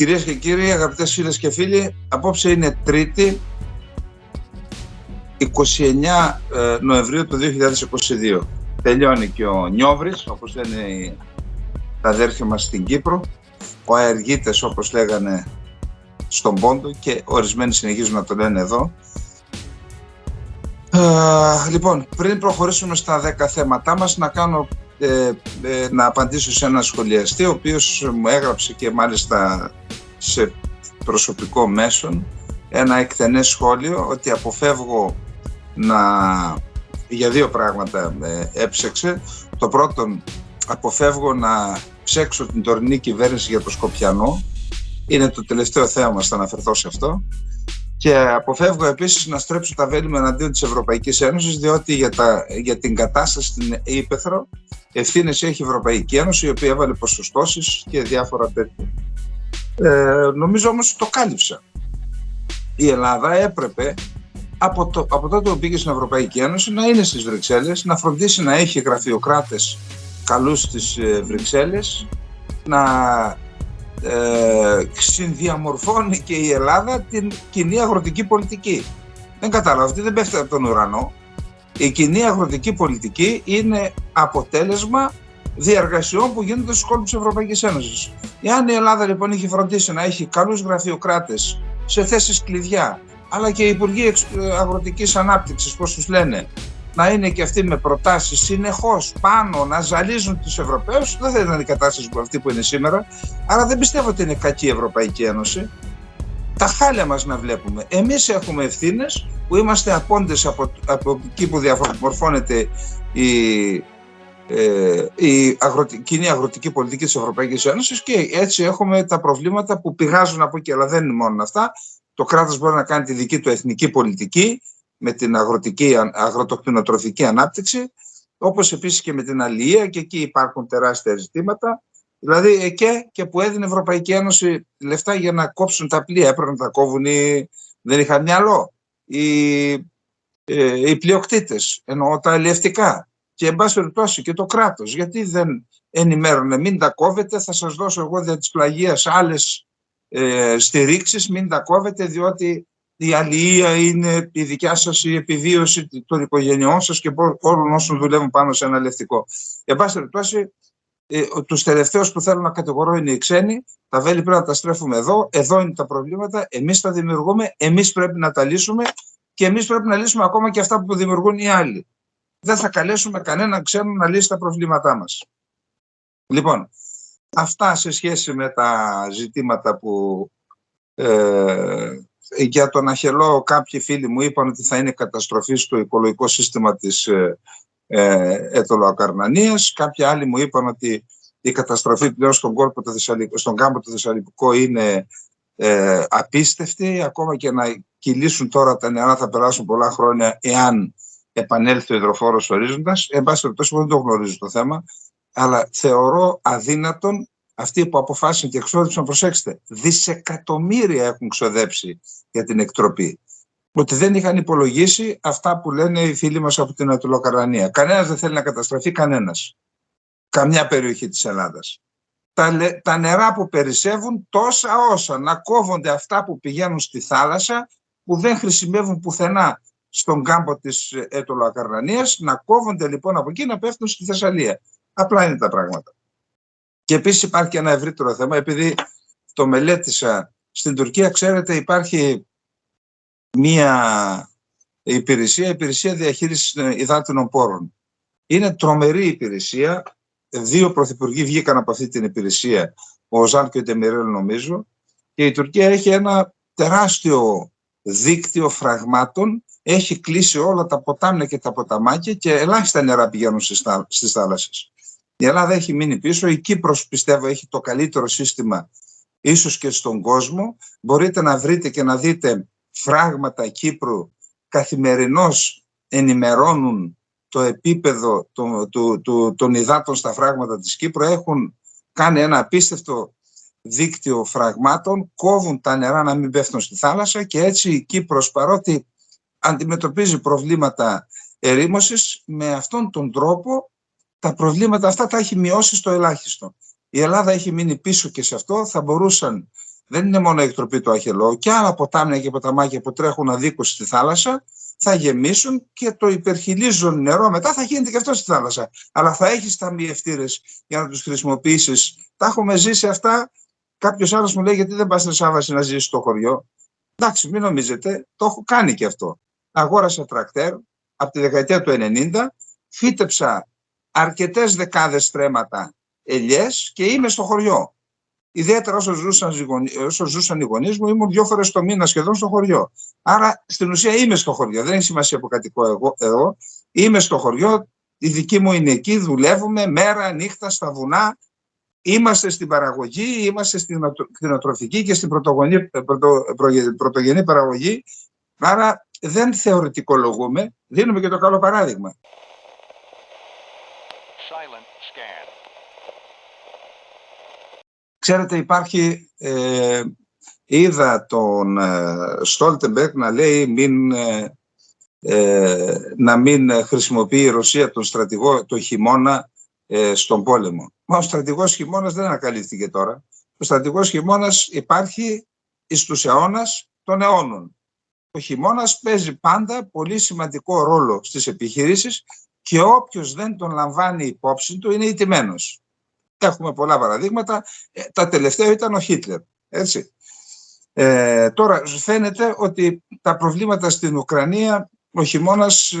Κυρίες και κύριοι, αγαπητές φίλες και φίλοι, απόψε είναι Τρίτη, 29 Νοεμβρίου του 2022. Τελειώνει και ο Νιόβρης, όπως λένε τα αδέρφια μας στην Κύπρο, ο αεργίτες όπως λέγανε στον Πόντο και ορισμένοι συνεχίζουν να το λένε εδώ. Λοιπόν, πριν προχωρήσουμε στα 10 θέματά μας, να απαντήσω σε ένα σχολιαστή, ο οποίος μου έγραψε και μάλιστα σε προσωπικό μέσον ένα εκτενές σχόλιο ότι αποφεύγω για δύο πράγματα έψεξε. Το πρώτον, αποφεύγω να ψέξω την τωρινή κυβέρνηση για το Σκοπιανό. Είναι το τελευταίο θέμα μας, θα αναφερθώ σε αυτό. Και αποφεύγω επίσης να στρέψω τα βέλη μου εναντίον της Ευρωπαϊκής Ένωσης, διότι για την κατάσταση στην Ήπεθρο ευθύνες έχει η Ευρωπαϊκή Ένωση, η οποία έβαλε ποσοστώσεις και διάφορα τέτοια. Νομίζω όμως το κάλυψα. Η Ελλάδα έπρεπε από τότε που πήγε στην Ευρωπαϊκή Ένωση να είναι στις Βρυξέλλες, να φροντίσει να έχει γραφειοκράτες καλούς στις Βρυξέλλες, να συνδιαμορφώνει και η Ελλάδα την κοινή αγροτική πολιτική. Δεν κατάλαβα, αυτή δεν πέφτει από τον ουρανό. Η κοινή αγροτική πολιτική είναι αποτέλεσμα διαργασιών που γίνονται στους κόλπους της Ευρωπαϊκής Ένωσης. Εάν η Ελλάδα λοιπόν είχε φροντίσει να έχει καλούς γραφειοκράτες σε θέσεις κλειδιά, αλλά και οι Υπουργοί Αγροτικής Ανάπτυξης, πώς τους λένε, να είναι και αυτοί με προτάσεις συνεχώς πάνω, να ζαλίζουν τους Ευρωπαίους, δεν θα ήταν η κατάσταση που αυτή που είναι σήμερα. Άρα δεν πιστεύω ότι είναι κακή η Ευρωπαϊκή Ένωση. Τα χάλια μας να βλέπουμε. Εμείς έχουμε ευθύνες που είμαστε απόντες από εκεί που διαμορφώνεται η κοινή αγροτική πολιτική της Ευρωπαϊκής Ένωσης, και έτσι έχουμε τα προβλήματα που πηγάζουν από εκεί. Αλλά δεν είναι μόνο αυτά. Το κράτος μπορεί να κάνει τη δική του εθνική πολιτική με την αγροτοκτηνοτροφική ανάπτυξη, όπως επίσης και με την αλληλεία, και εκεί υπάρχουν τεράστια ζητήματα. Δηλαδή και που έδινε η Ευρωπαϊκή Ένωση λεφτά για να κόψουν τα πλοία, έπρεπε να τα κόβουν δεν είχαν μυαλό οι πλειοκτήτες, εννοώ τα αλλιευτικά, και εν πάση περιπτώσει και το κράτος, γιατί δεν ενημέρωνε, μην τα κόβετε, θα σας δώσω εγώ δια της πλαγίας άλλες στηρίξεις, μην τα κόβετε, διότι η αλληλεία είναι η δικιά σας η επιβίωση των οικογενειών σας και όλων όσων δουλεύουν πάνω σε ένα αλλιευτικό. Εν πάση περιπτώσει, τους τελευταίους που θέλω να κατηγορώ είναι οι ξένοι. Τα βέλη πρέπει να τα στρέφουμε εδώ είναι τα προβλήματα, εμείς τα δημιουργούμε, εμείς πρέπει να τα λύσουμε, και εμείς πρέπει να λύσουμε ακόμα και αυτά που δημιουργούν οι άλλοι. Δεν θα καλέσουμε κανέναν ξένο να λύσει τα προβλήματά μας. Λοιπόν, αυτά σε σχέση με τα ζητήματα που για τον Αχελό κάποιοι φίλοι μου είπαν ότι θα είναι καταστροφή στο οικολογικό σύστημα της Αιτωλοακαρνανίας. Κάποιοι άλλοι μου είπαν ότι η καταστροφή πλέον στον κάμπο του Θεσσαλικού είναι απίστευτη. Ακόμα και να κυλήσουν τώρα τα νερά θα περάσουν πολλά χρόνια εάν επανέλθει ο υδροφόρος ορίζοντας. Εν πάση περιπτώσει, δεν το γνωρίζω το θέμα, αλλά θεωρώ αδύνατον αυτοί που αποφάσισαν και εξόδεψαν, προσέξτε, δισεκατομμύρια έχουν ξοδέψει για την εκτροπή, ότι δεν είχαν υπολογίσει αυτά που λένε οι φίλοι μας από την Αιτωλοακαρνανία. Κανένας δεν θέλει να καταστραφεί, κανένας. Καμιά περιοχή της Ελλάδας. Τα νερά που περισσεύουν, τόσα όσα να κόβονται αυτά που πηγαίνουν στη θάλασσα, που δεν χρησιμεύουν πουθενά στον κάμπο της Αιτωλοακαρνανίας, να κόβονται λοιπόν από εκεί, να πέφτουν στη Θεσσαλία. Απλά είναι τα πράγματα. Και επίσης υπάρχει και ένα ευρύτερο θέμα, επειδή το μελέτησα. Στην Τουρκία, ξέρετε, υπάρχει μία υπηρεσία διαχείρισης υδάτινων πόρων. Είναι τρομερή υπηρεσία. 2 πρωθυπουργοί βγήκαν από αυτή την υπηρεσία, ο Οζάν και ο Ντεμιρέλ νομίζω, και η Τουρκία έχει ένα τεράστιο δίκτυο φραγμάτων, έχει κλείσει όλα τα ποτάμια και τα ποταμάκια και ελάχιστα νερά πηγαίνουν στις θάλασσες. Η Ελλάδα έχει μείνει πίσω. Η Κύπρος, πιστεύω, έχει το καλύτερο σύστημα ίσως και στον κόσμο. Μπορείτε να βρείτε και να δείτε φράγματα Κύπρου, καθημερινώς ενημερώνουν το επίπεδο των υδάτων στα φράγματα της Κύπρου. Έχουν κάνει ένα απίστευτο δίκτυο φραγμάτων, κόβουν τα νερά να μην πέφτουν στη θάλασσα, και έτσι η Κύπρος, παρότι αντιμετωπίζει προβλήματα ερήμωσης, με αυτόν τον τρόπο τα προβλήματα αυτά τα έχει μειώσει στο ελάχιστο. Η Ελλάδα έχει μείνει πίσω και σε αυτό. Θα μπορούσαν δεν είναι μόνο η εκτροπή του Αχελώου, και άλλα ποτάμια και ποταμάκια που τρέχουν αδίκως στη θάλασσα θα γεμίσουν και το υπερχιλίζον νερό μετά θα γίνεται και αυτό στη θάλασσα. Αλλά θα έχεις ταμιευτήρες για να τους χρησιμοποιήσεις. Τα έχουμε ζήσει αυτά. Κάποιος άλλος μου λέει: γιατί δεν πας στη Σάββαση να ζήσεις στο χωριό? Εντάξει, μην νομίζετε, το έχω κάνει και αυτό. Αγόρασα τρακτέρ από τη δεκαετία του 90, φύτεψα αρκετές δεκάδες στρέμματα ελιές και είμαι στο χωριό. Ιδιαίτερα όσο ζούσαν οι γονείς μου, ήμουν 2 φορές το μήνα σχεδόν στο χωριό. Άρα στην ουσία είμαι στο χωριό. Δεν έχει σημασία που κατοικώ εγώ εδώ. Είμαι στο χωριό, η δική μου είναι εκεί, δουλεύουμε μέρα, νύχτα, στα βουνά. Είμαστε στην παραγωγή, είμαστε στην κτηνοτροφική και στην πρωτογενή παραγωγή. Άρα δεν θεωρητικολογούμε, δίνουμε και το καλό παράδειγμα. Ξέρετε, υπάρχει, είδα τον Στόλτεμπεργκ να λέει να μην χρησιμοποιεί η Ρωσία τον στρατηγό το χειμώνα στον πόλεμο. Μα ο στρατηγός χειμώνας δεν ανακαλύφθηκε τώρα. Ο στρατηγός χειμώνας υπάρχει εις τους αιώνας των αιώνων. Ο χειμώνας παίζει πάντα πολύ σημαντικό ρόλο στις επιχειρήσεις και όποιος δεν τον λαμβάνει υπόψη του είναι ηττημένος. Έχουμε πολλά παραδείγματα. Τα τελευταία ήταν ο Χίτλερ. Έτσι. Τώρα φαίνεται ότι τα προβλήματα στην Ουκρανία, ο χειμώνας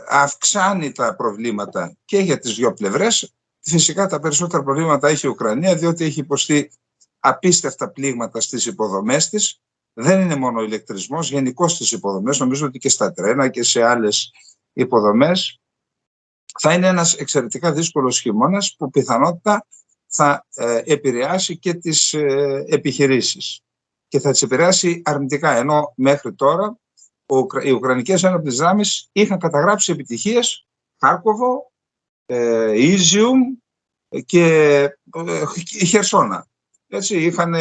αυξάνει τα προβλήματα και για τις δύο πλευρές. Φυσικά τα περισσότερα προβλήματα έχει η Ουκρανία, διότι έχει υποστεί απίστευτα πλήγματα στις υποδομές της. Δεν είναι μόνο ο ηλεκτρισμός, γενικώς στις υποδομές. Νομίζω ότι και στα τρένα και σε άλλες υποδομές θα είναι ένας εξαιρετικά δύσκολος χειμώνας που πιθανότητα θα επηρεάσει και τις επιχειρήσεις και θα τις επηρεάσει αρνητικά, ενώ μέχρι τώρα οι Ουκρανικές ένοπλες δυνάμεις είχαν καταγράψει επιτυχίες Χάρκοβο, Ίζιουμ και Χερσόνα. Έτσι, είχαν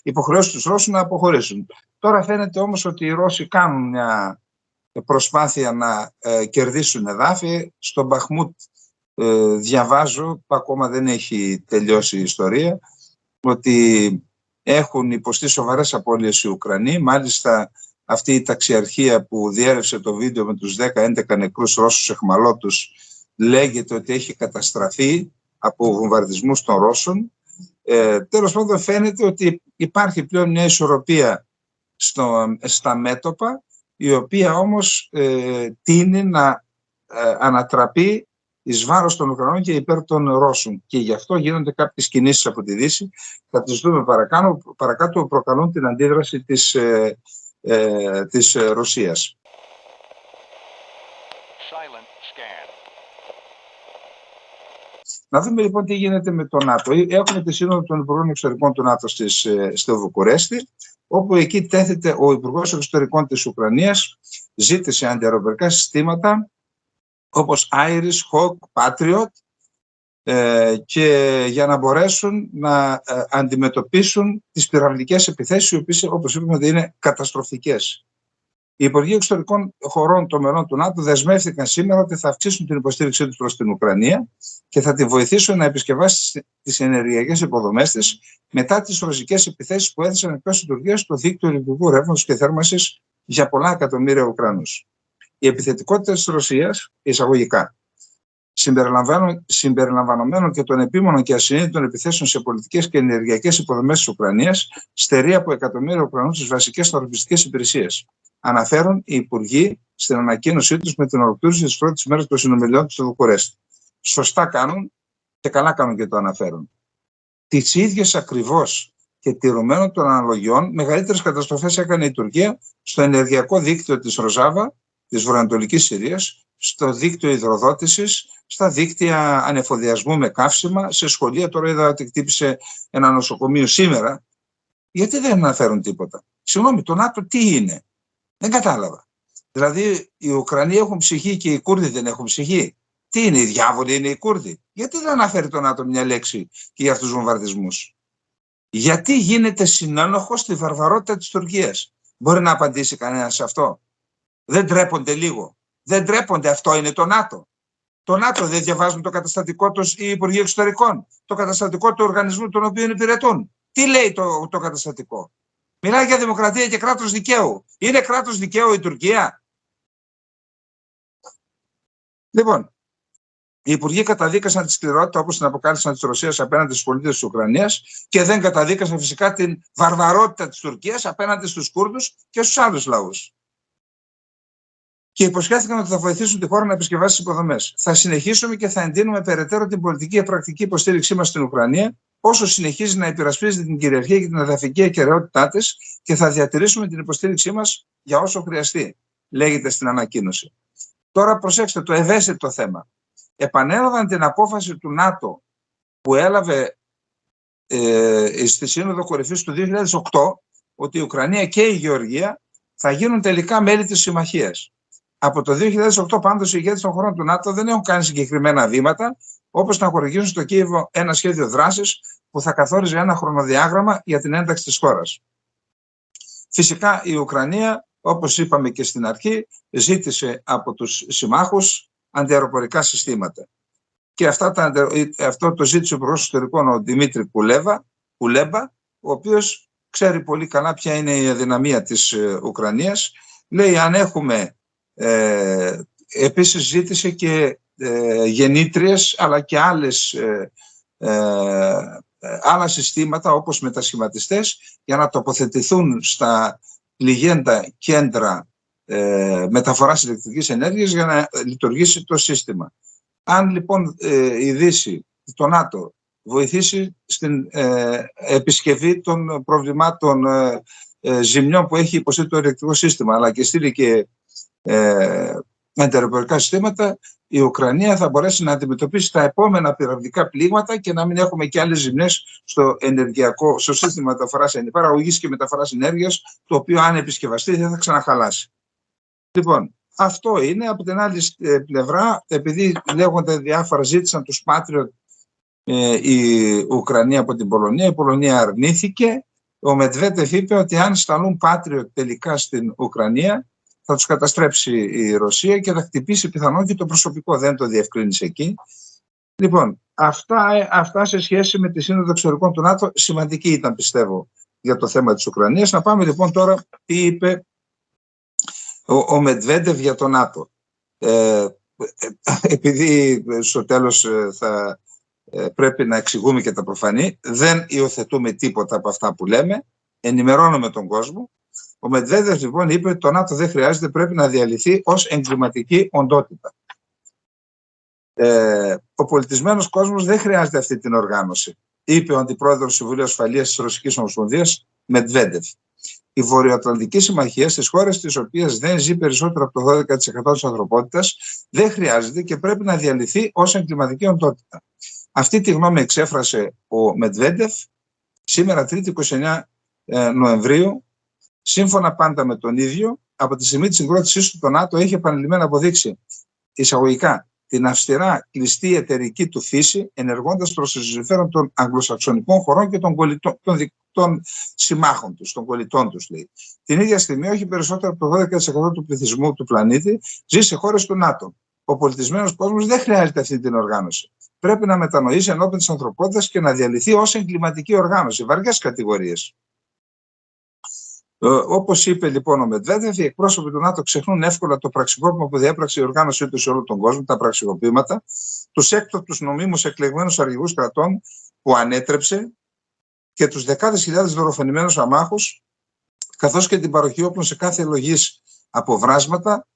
υποχρεώσει τους Ρώσους να αποχωρήσουν. Τώρα φαίνεται όμως ότι οι Ρώσοι κάνουν μια προσπάθεια να κερδίσουν εδάφη. Στον Μπαχμούτ διαβάζω, που ακόμα δεν έχει τελειώσει η ιστορία, ότι έχουν υποστεί σοβαρές απώλειες οι Ουκρανοί. Μάλιστα αυτή η ταξιαρχία που διέρευσε το βίντεο με τους 10-11 νεκρούς Ρώσους εχμαλώτους λέγεται ότι έχει καταστραφεί από βομβαρδισμούς των Ρώσων. Τέλος πάντων φαίνεται ότι υπάρχει πλέον μια ισορροπία στα μέτωπα, η οποία όμως τείνει να ανατραπεί εις βάρος των Ουκρανών και υπέρ των Ρώσων. Και γι' αυτό γίνονται κάποιες κινήσεις από τη Δύση. Θα τις δούμε παρακάτω που προκαλούν την αντίδραση της Ρωσίας. Να δούμε λοιπόν τι γίνεται με το ΝΑΤΟ. Έχουμε τη Σύνοδο των Υπουργών Εξωτερικών του ΝΑΤΟ στο Βουκουρέστι, όπου εκεί τέλεται ο Υπουργός Εξωτερικών της Ουκρανίας, ζήτησε αντιαεροπορικά συστήματα όπως Iris, Hawk, Patriot, και για να μπορέσουν να αντιμετωπίσουν τις πυραυλικές επιθέσεις, οι οποίες, όπως είπαμε, είναι καταστροφικές. Οι Υπουργοί Εξωτερικών χωρών των μελών του ΝΑΤΟ δεσμεύτηκαν σήμερα ότι θα αυξήσουν την υποστήριξή τους προς την Ουκρανία και θα τη βοηθήσουν να επισκευάσει τις ενεργειακές υποδομές της μετά τις ρωσικές επιθέσεις που έθεσαν εκτός λειτουργίας στο δίκτυο ηλεκτρικού ρεύματος και θέρμανσης για πολλά εκατομμύρια Ουκρανούς. Η επιθετικότητα της Ρωσίας, εισαγωγικά, συμπεριλαμβανομένων και των επίμονων και ασυνείδητων επιθέσεων σε πολιτικές και ενεργειακές υποδομές της Ουκρανίας, στερεί από εκατομμύρια Ουκρανούς τις βασικές ανθρωπιστικές υπηρεσίες. Αναφέρουν οι υπουργοί στην ανακοίνωσή τους με την ολοκλήρωση της πρώτης μέρας των συνομιλιών του στο Βουκουρέστι. Σωστά κάνουν και καλά κάνουν και το αναφέρουν. Τις ίδιες ακριβώς και τηρουμένων των αναλογιών, μεγαλύτερες καταστροφές έκανε η Τουρκία στο ενεργειακό δίκτυο της Ροζάβα, της βορειοανατολικής Συρίας, στο δίκτυο υδροδότησης, στα δίκτυα ανεφοδιασμού με καύσιμα, σε σχολεία. Τώρα είδα ότι χτύπησε ένα νοσοκομείο σήμερα. Γιατί δεν αναφέρουν τίποτα? Συγγνώμη, το ΝΑΤΟ τι είναι? Δεν κατάλαβα. Δηλαδή οι Ουκρανοί έχουν ψυχή και οι Κούρδοι δεν έχουν ψυχή. Τι είναι, οι διάβολοι είναι οι Κούρδοι? Γιατί δεν αναφέρει το ΝΑΤΟ μια λέξη και για αυτούς τους βομβαρδισμούς? Γιατί γίνεται συνένοχος στη βαρβαρότητα της Τουρκίας? Μπορεί να απαντήσει κανένας σε αυτό? Δεν ντρέπονται λίγο? Δεν ντρέπονται? Αυτό είναι το ΝΑΤΟ. Το ΝΑΤΟ δεν διαβάζουν το καταστατικό τους οι Υπουργοί Εξωτερικών, το καταστατικό του οργανισμού τον οποίο υπηρετούν? Τι λέει το καταστατικό? Μιλάει για δημοκρατία και κράτος δικαίου. Είναι κράτος δικαίου η Τουρκία? Λοιπόν, οι υπουργοί καταδίκασαν τη σκληρότητα, όπως την αποκάλυψαν, της Ρωσίας απέναντι στους πολίτες της Ουκρανίας και δεν καταδίκασαν φυσικά την βαρβαρότητα της Τουρκίας απέναντι στους Κούρδους και στους άλλους λαούς. Και υποσχέθηκαν ότι θα βοηθήσουν τη χώρα να επισκευάσει τις υποδομές. Θα συνεχίσουμε και θα εντείνουμε περαιτέρω την πολιτική και πρακτική υποστήριξή μας στην Ουκρανία, όσο συνεχίζει να υπερασπίζεται την κυριαρχία και την εδαφική ακεραιότητά της, και θα διατηρήσουμε την υποστήριξή μας για όσο χρειαστεί, λέγεται στην ανακοίνωση. Τώρα προσέξτε το ευαίσθητο θέμα. Επανέλαβαν την απόφαση του ΝΑΤΟ που έλαβε στη Σύνοδο Κορυφής του 2008, ότι η Ουκρανία και η Γεωργία θα γίνουν τελικά μέλη της συμμαχίας. Από το 2008 πάντως οι ηγέτες των χωρών του ΝΑΤΟ δεν έχουν κάνει συγκεκριμένα βήματα, όπως να χορηγήσουν στο Κίεβο ένα σχέδιο δράσης που θα καθόριζε ένα χρονοδιάγραμμα για την ένταξη της χώρας. Φυσικά η Ουκρανία, όπως είπαμε και στην αρχή, ζήτησε από τους συμμάχους αντιαεροπορικά συστήματα. Και αυτό το ζήτησε ο Υπουργός Εξωτερικών, ο Δημήτρη Κουλέμπα, ο οποίος ξέρει πολύ καλά ποια είναι η αδυναμία της Ουκρανίας. Λέει, αν έχουμε, επίσης ζήτησε και γεννήτριες αλλά και άλλα συστήματα όπως μετασχηματιστές για να τοποθετηθούν στα πληγέντα κέντρα μεταφοράς ηλεκτρικής ενέργειας για να λειτουργήσει το σύστημα. Αν λοιπόν η Δύση, το ΝΑΤΟ, βοηθήσει στην επισκευή των προβλημάτων ζημιών που έχει υποστεί το ηλεκτρικό σύστημα, αλλά και στείλει και αντιαεροπορικά συστήματα, η Ουκρανία θα μπορέσει να αντιμετωπίσει τα επόμενα πυραυλικά πλήγματα και να μην έχουμε και άλλες ζημιές στο σύστημα παραγωγής και μεταφοράς ενέργειας, το οποίο αν επισκευαστεί δεν θα ξαναχαλάσει. Λοιπόν, αυτό είναι. Από την άλλη πλευρά, επειδή λέγονται διάφορα, ζήτησαν τους Patriot η Ουκρανία από την Πολωνία, η Πολωνία αρνήθηκε. Ο Μετβέντεφ είπε ότι αν σταλούν Patriot τελικά στην Ουκρανία, θα τους καταστρέψει η Ρωσία και θα χτυπήσει πιθανόν και το προσωπικό. Δεν το διευκρίνησε εκεί. Λοιπόν, αυτά σε σχέση με τη Σύνοδο Εξωτερικών του ΝΑΤΟ, σημαντική ήταν, πιστεύω, για το θέμα της Ουκρανίας. Να πάμε λοιπόν τώρα τι είπε ο Μετβέντεφ για το ΝΑΤΟ. Επειδή στο τέλος θα πρέπει να εξηγούμε και τα προφανή, δεν υιοθετούμε τίποτα από αυτά που λέμε, ενημερώνουμε τον κόσμο. Ο Μετβέντεφ λοιπόν είπε ότι το ΝΑΤΟ δεν χρειάζεται, πρέπει να διαλυθεί ως εγκληματική οντότητα. Ο πολιτισμένος κόσμος δεν χρειάζεται αυτή την οργάνωση, είπε ο αντιπρόεδρος του Συμβουλίου Ασφαλείας της Ρωσικής Ομοσπονδίας, Μετβέντεφ. Η Βορειοατλαντική Συμμαχία στις χώρες τις οποίες δεν ζει περισσότερο από το 12% της ανθρωπότητας δεν χρειάζεται και πρέπει να διαλυθεί ως εγκληματική οντότητα. Αυτή τη γνώμη εξέφρασε ο Μετβέντεφ σήμερα 3η 29 Νοεμβρίου, σύμφωνα πάντα με τον ίδιο, από τη στιγμή της συγκρότησής του το ΝΑΤΟ έχει επανειλημμένα αποδείξει εισαγωγικά την αυστηρά κλειστή εταιρική του φύση, ενεργώντας προς το συμφέρον των αγγλοσαξονικών χωρών και των συμμάχων τους, των κολλητών τους, λέει. Την ίδια στιγμή, όχι περισσότερο από το 12% του πληθυσμού του πλανήτη ζει σε χώρες του ΝΑΤΟ. Ο πολιτισμένος κόσμος δεν χρειάζεται αυτή την οργάνωση. Πρέπει να μετανοήσει ενώπιον της ανθρωπότητας και να διαλυθεί ως εγκληματική οργάνωση, βαριές κατηγορίες. Όπως είπε λοιπόν ο Μετβέντεφ, οι εκπρόσωποι του ΝΑΤΟ ξεχνούν εύκολα το πραξικόπημα που διέπραξε η οργάνωσή του σε όλο τον κόσμο, τα πραξικοπήματα, τους έκτοτους νομίμους εκλεγμένους αρχηγούς κρατών που ανέτρεψε και τους δεκάδες χιλιάδες δολοφονημένους αμάχους, καθώς και την παροχή όπλων σε κάθε λογής αποβράσματα,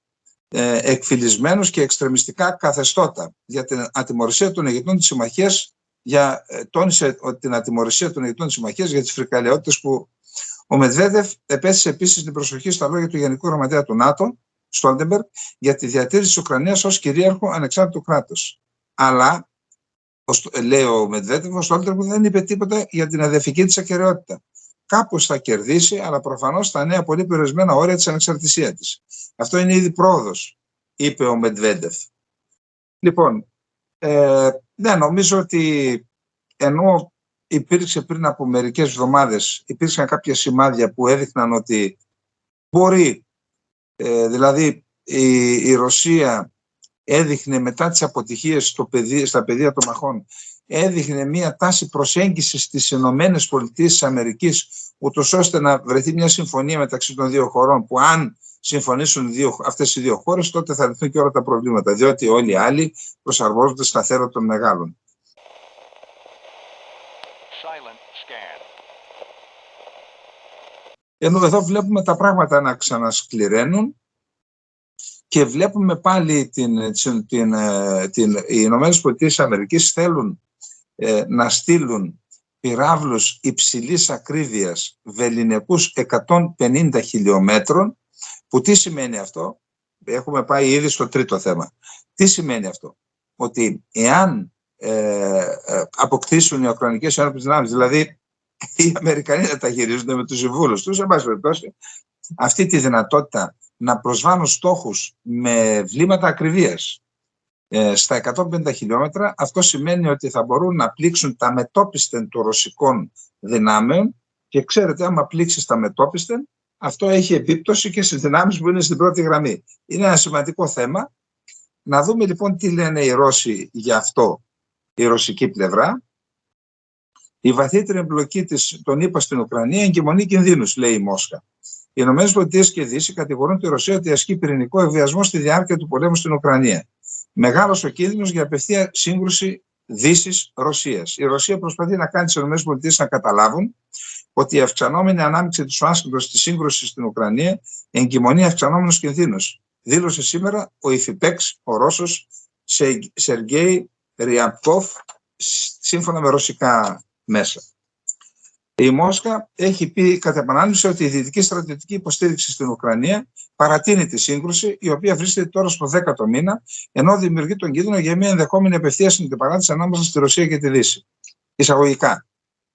εκφυλισμένους και εξτρεμιστικά καθεστώτα για την ατιμωρησία των ηγετών της Συμμαχίας, τόνισε την ατιμωρησία των ηγετών της Συμμαχίας για τις φρικαλαιότητες που. Ο Μετβέντεφ επέστησε επίσης την προσοχή στα λόγια του Γενικού Γραμματέα του ΝΑΤΟ, Στόλτεμπεργκ, για τη διατήρηση της Ουκρανίας ως κυρίαρχο ανεξάρτητο κράτος. Αλλά, λέει ο Μετβέντεφ, ο Στόλτεμπεργκ δεν είπε τίποτα για την εδαφική της ακεραιότητα. Κάπως θα κερδίσει, αλλά προφανώς θα νέα πολύ περιορισμένα όρια της ανεξαρτησίας της. Αυτό είναι ήδη πρόοδος, είπε ο Μετβέντεφ. Λοιπόν, νομίζω ότι ενώ υπήρξε πριν από μερικές εβδομάδες, υπήρξαν κάποια σημάδια που έδειχναν ότι μπορεί, δηλαδή η Ρωσία έδειχνε μετά τις αποτυχίες στα πεδία των μαχών έδειχνε μια τάση προσέγγισης στις ΗΠΑ, ούτως ώστε να βρεθεί μια συμφωνία μεταξύ των δύο χωρών, που αν συμφωνήσουν αυτές οι δύο χώρες, τότε θα λυθούν και όλα τα προβλήματα, διότι όλοι οι άλλοι προσαρμόζονται στα θέρα των μεγάλων. Ενώ εδώ βλέπουμε τα πράγματα να ξανασκληραίνουν και βλέπουμε πάλι οι ΗΠΑ θέλουν να στείλουν πυράβλους υψηλής ακρίβειας βεληνικούς 150 χιλιόμετρων, που τι σημαίνει αυτό? Έχουμε πάει ήδη στο τρίτο θέμα. Τι σημαίνει αυτό? Ότι εάν αποκτήσουν οι Ουκρανικές Ένοπλες Δυνάμεις, δηλαδή οι Αμερικανοί να τα χειρίζονται με τους συμβούλους τους, εν πάση περιπτώσει, αυτή τη δυνατότητα να προσβάλλουν στόχους με βλήματα ακριβίας στα 150 χιλιόμετρα, αυτό σημαίνει ότι θα μπορούν να πλήξουν τα μετόπιστεν των ρωσικών δυνάμεων, και ξέρετε, άμα πλήξει τα μετόπιστεν, αυτό έχει επίπτωση και στις δυνάμεις που είναι στην πρώτη γραμμή. Είναι ένα σημαντικό θέμα. Να δούμε λοιπόν τι λένε οι Ρώσοι γι' αυτό, η ρωσική πλευρά. Η βαθύτερη εμπλοκή των ΗΠΑ στην Ουκρανία εγκυμονεί κινδύνους, λέει η Μόσχα. Οι ΗΠΑ και η Δύση κατηγορούν τη Ρωσία ότι ασκεί πυρηνικό εκβιασμό στη διάρκεια του πολέμου στην Ουκρανία. Μεγάλος ο κίνδυνος για απευθεία σύγκρουση Δύσης-Ρωσίας. Η Ρωσία προσπαθεί να κάνει τις ΗΠΑ να καταλάβουν ότι η αυξανόμενη ανάμειξη της Ουάσιγκτον στη σύγκρουση στην Ουκρανία εγκυμονεί αυξανόμενους κινδύνους. Δήλωσε σήμερα ο υφυπέξ, ο Ρώσος Σεργέη Ριαπκόφ, σύμφωνα με ρωσικά μέσα. Η Μόσχα έχει πει κατά επανάληψη ότι η δυτική στρατιωτική υποστήριξη στην Ουκρανία παρατείνει τη σύγκρουση, η οποία βρίσκεται τώρα στο 10ο μήνα, ενώ δημιουργεί τον κίνδυνο για μια ενδεχόμενη απευθείας αντιπαράθεση ανάμεσα στη Ρωσία και τη Δύση. Εισαγωγικά,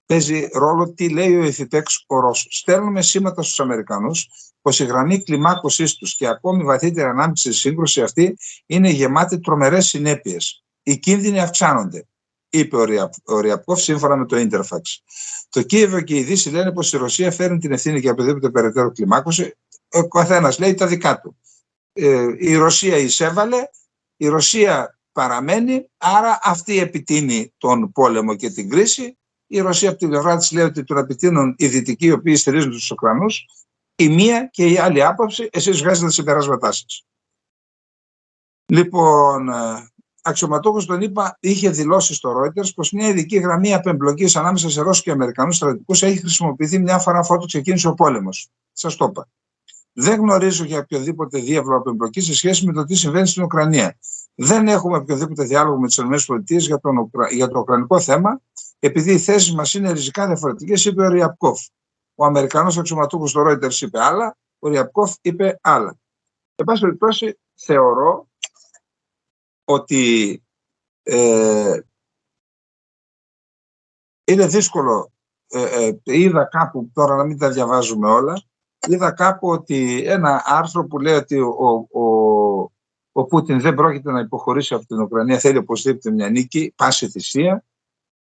παίζει ρόλο τι λέει ο υφυπέξ ο Ρώσος. Στέλνουμε σήματα στους Αμερικανούς πως η γραμμή κλιμάκωσής τους και ακόμη βαθύτερη ανάμειξη στη σύγκρουση αυτή είναι γεμάτη τρομερές συνέπειες. Οι κίνδυνοι αυξάνονται, είπε ο Ριαπκόφ σύμφωνα με το Interfax. Το Κίεβο και η Δύση λένε πως η Ρωσία φέρνει την ευθύνη για οποιαδήποτε περαιτέρω κλιμάκωση. Ο καθένας λέει τα δικά του. Η Ρωσία εισέβαλε, η Ρωσία παραμένει, άρα αυτή επιτείνει τον πόλεμο και την κρίση. Η Ρωσία από την πλευρά της λέει ότι τον επιτείνουν οι Δυτικοί, οι οποίοι στηρίζουν τους Ουκρανούς. Η μία και η άλλη άποψη, εσείς βγάζετε τα συμπεράσματά σας. Λοιπόν, αξιωματούχος τον ΗΠΑ είχε δηλώσει στο Reuters πως μια ειδική γραμμή απεμπλοκής ανάμεσα σε Ρώσους και Αμερικανούς στρατιωτικούς έχει χρησιμοποιηθεί μια φορά αφού ξεκίνησε ο πόλεμος. Σας το είπα. Δεν γνωρίζω για οποιοδήποτε διάβλο απεμπλοκή σε σχέση με το τι συμβαίνει στην Ουκρανία. Δεν έχουμε οποιοδήποτε διάλογο με τις ΗΠΑ για το ουκρανικό θέμα, επειδή οι θέσεις μας είναι ριζικά διαφορετικές, είπε ο Ριαπκόφ. Ο Αμερικανός αξιωματούχος στο Reuters είπε άλλα, ο Ριαπκόφ είπε άλλα. Εν πάση περιπτώσει, θεωρώ ότι είναι δύσκολο. Είδα κάπου, τώρα να μην τα διαβάζουμε όλα, είδα κάπου ότι ένα άρθρο που λέει ότι ο Πούτιν δεν πρόκειται να υποχωρήσει από την Ουκρανία, θέλει οπωσδήποτε μια νίκη, πάση θυσία.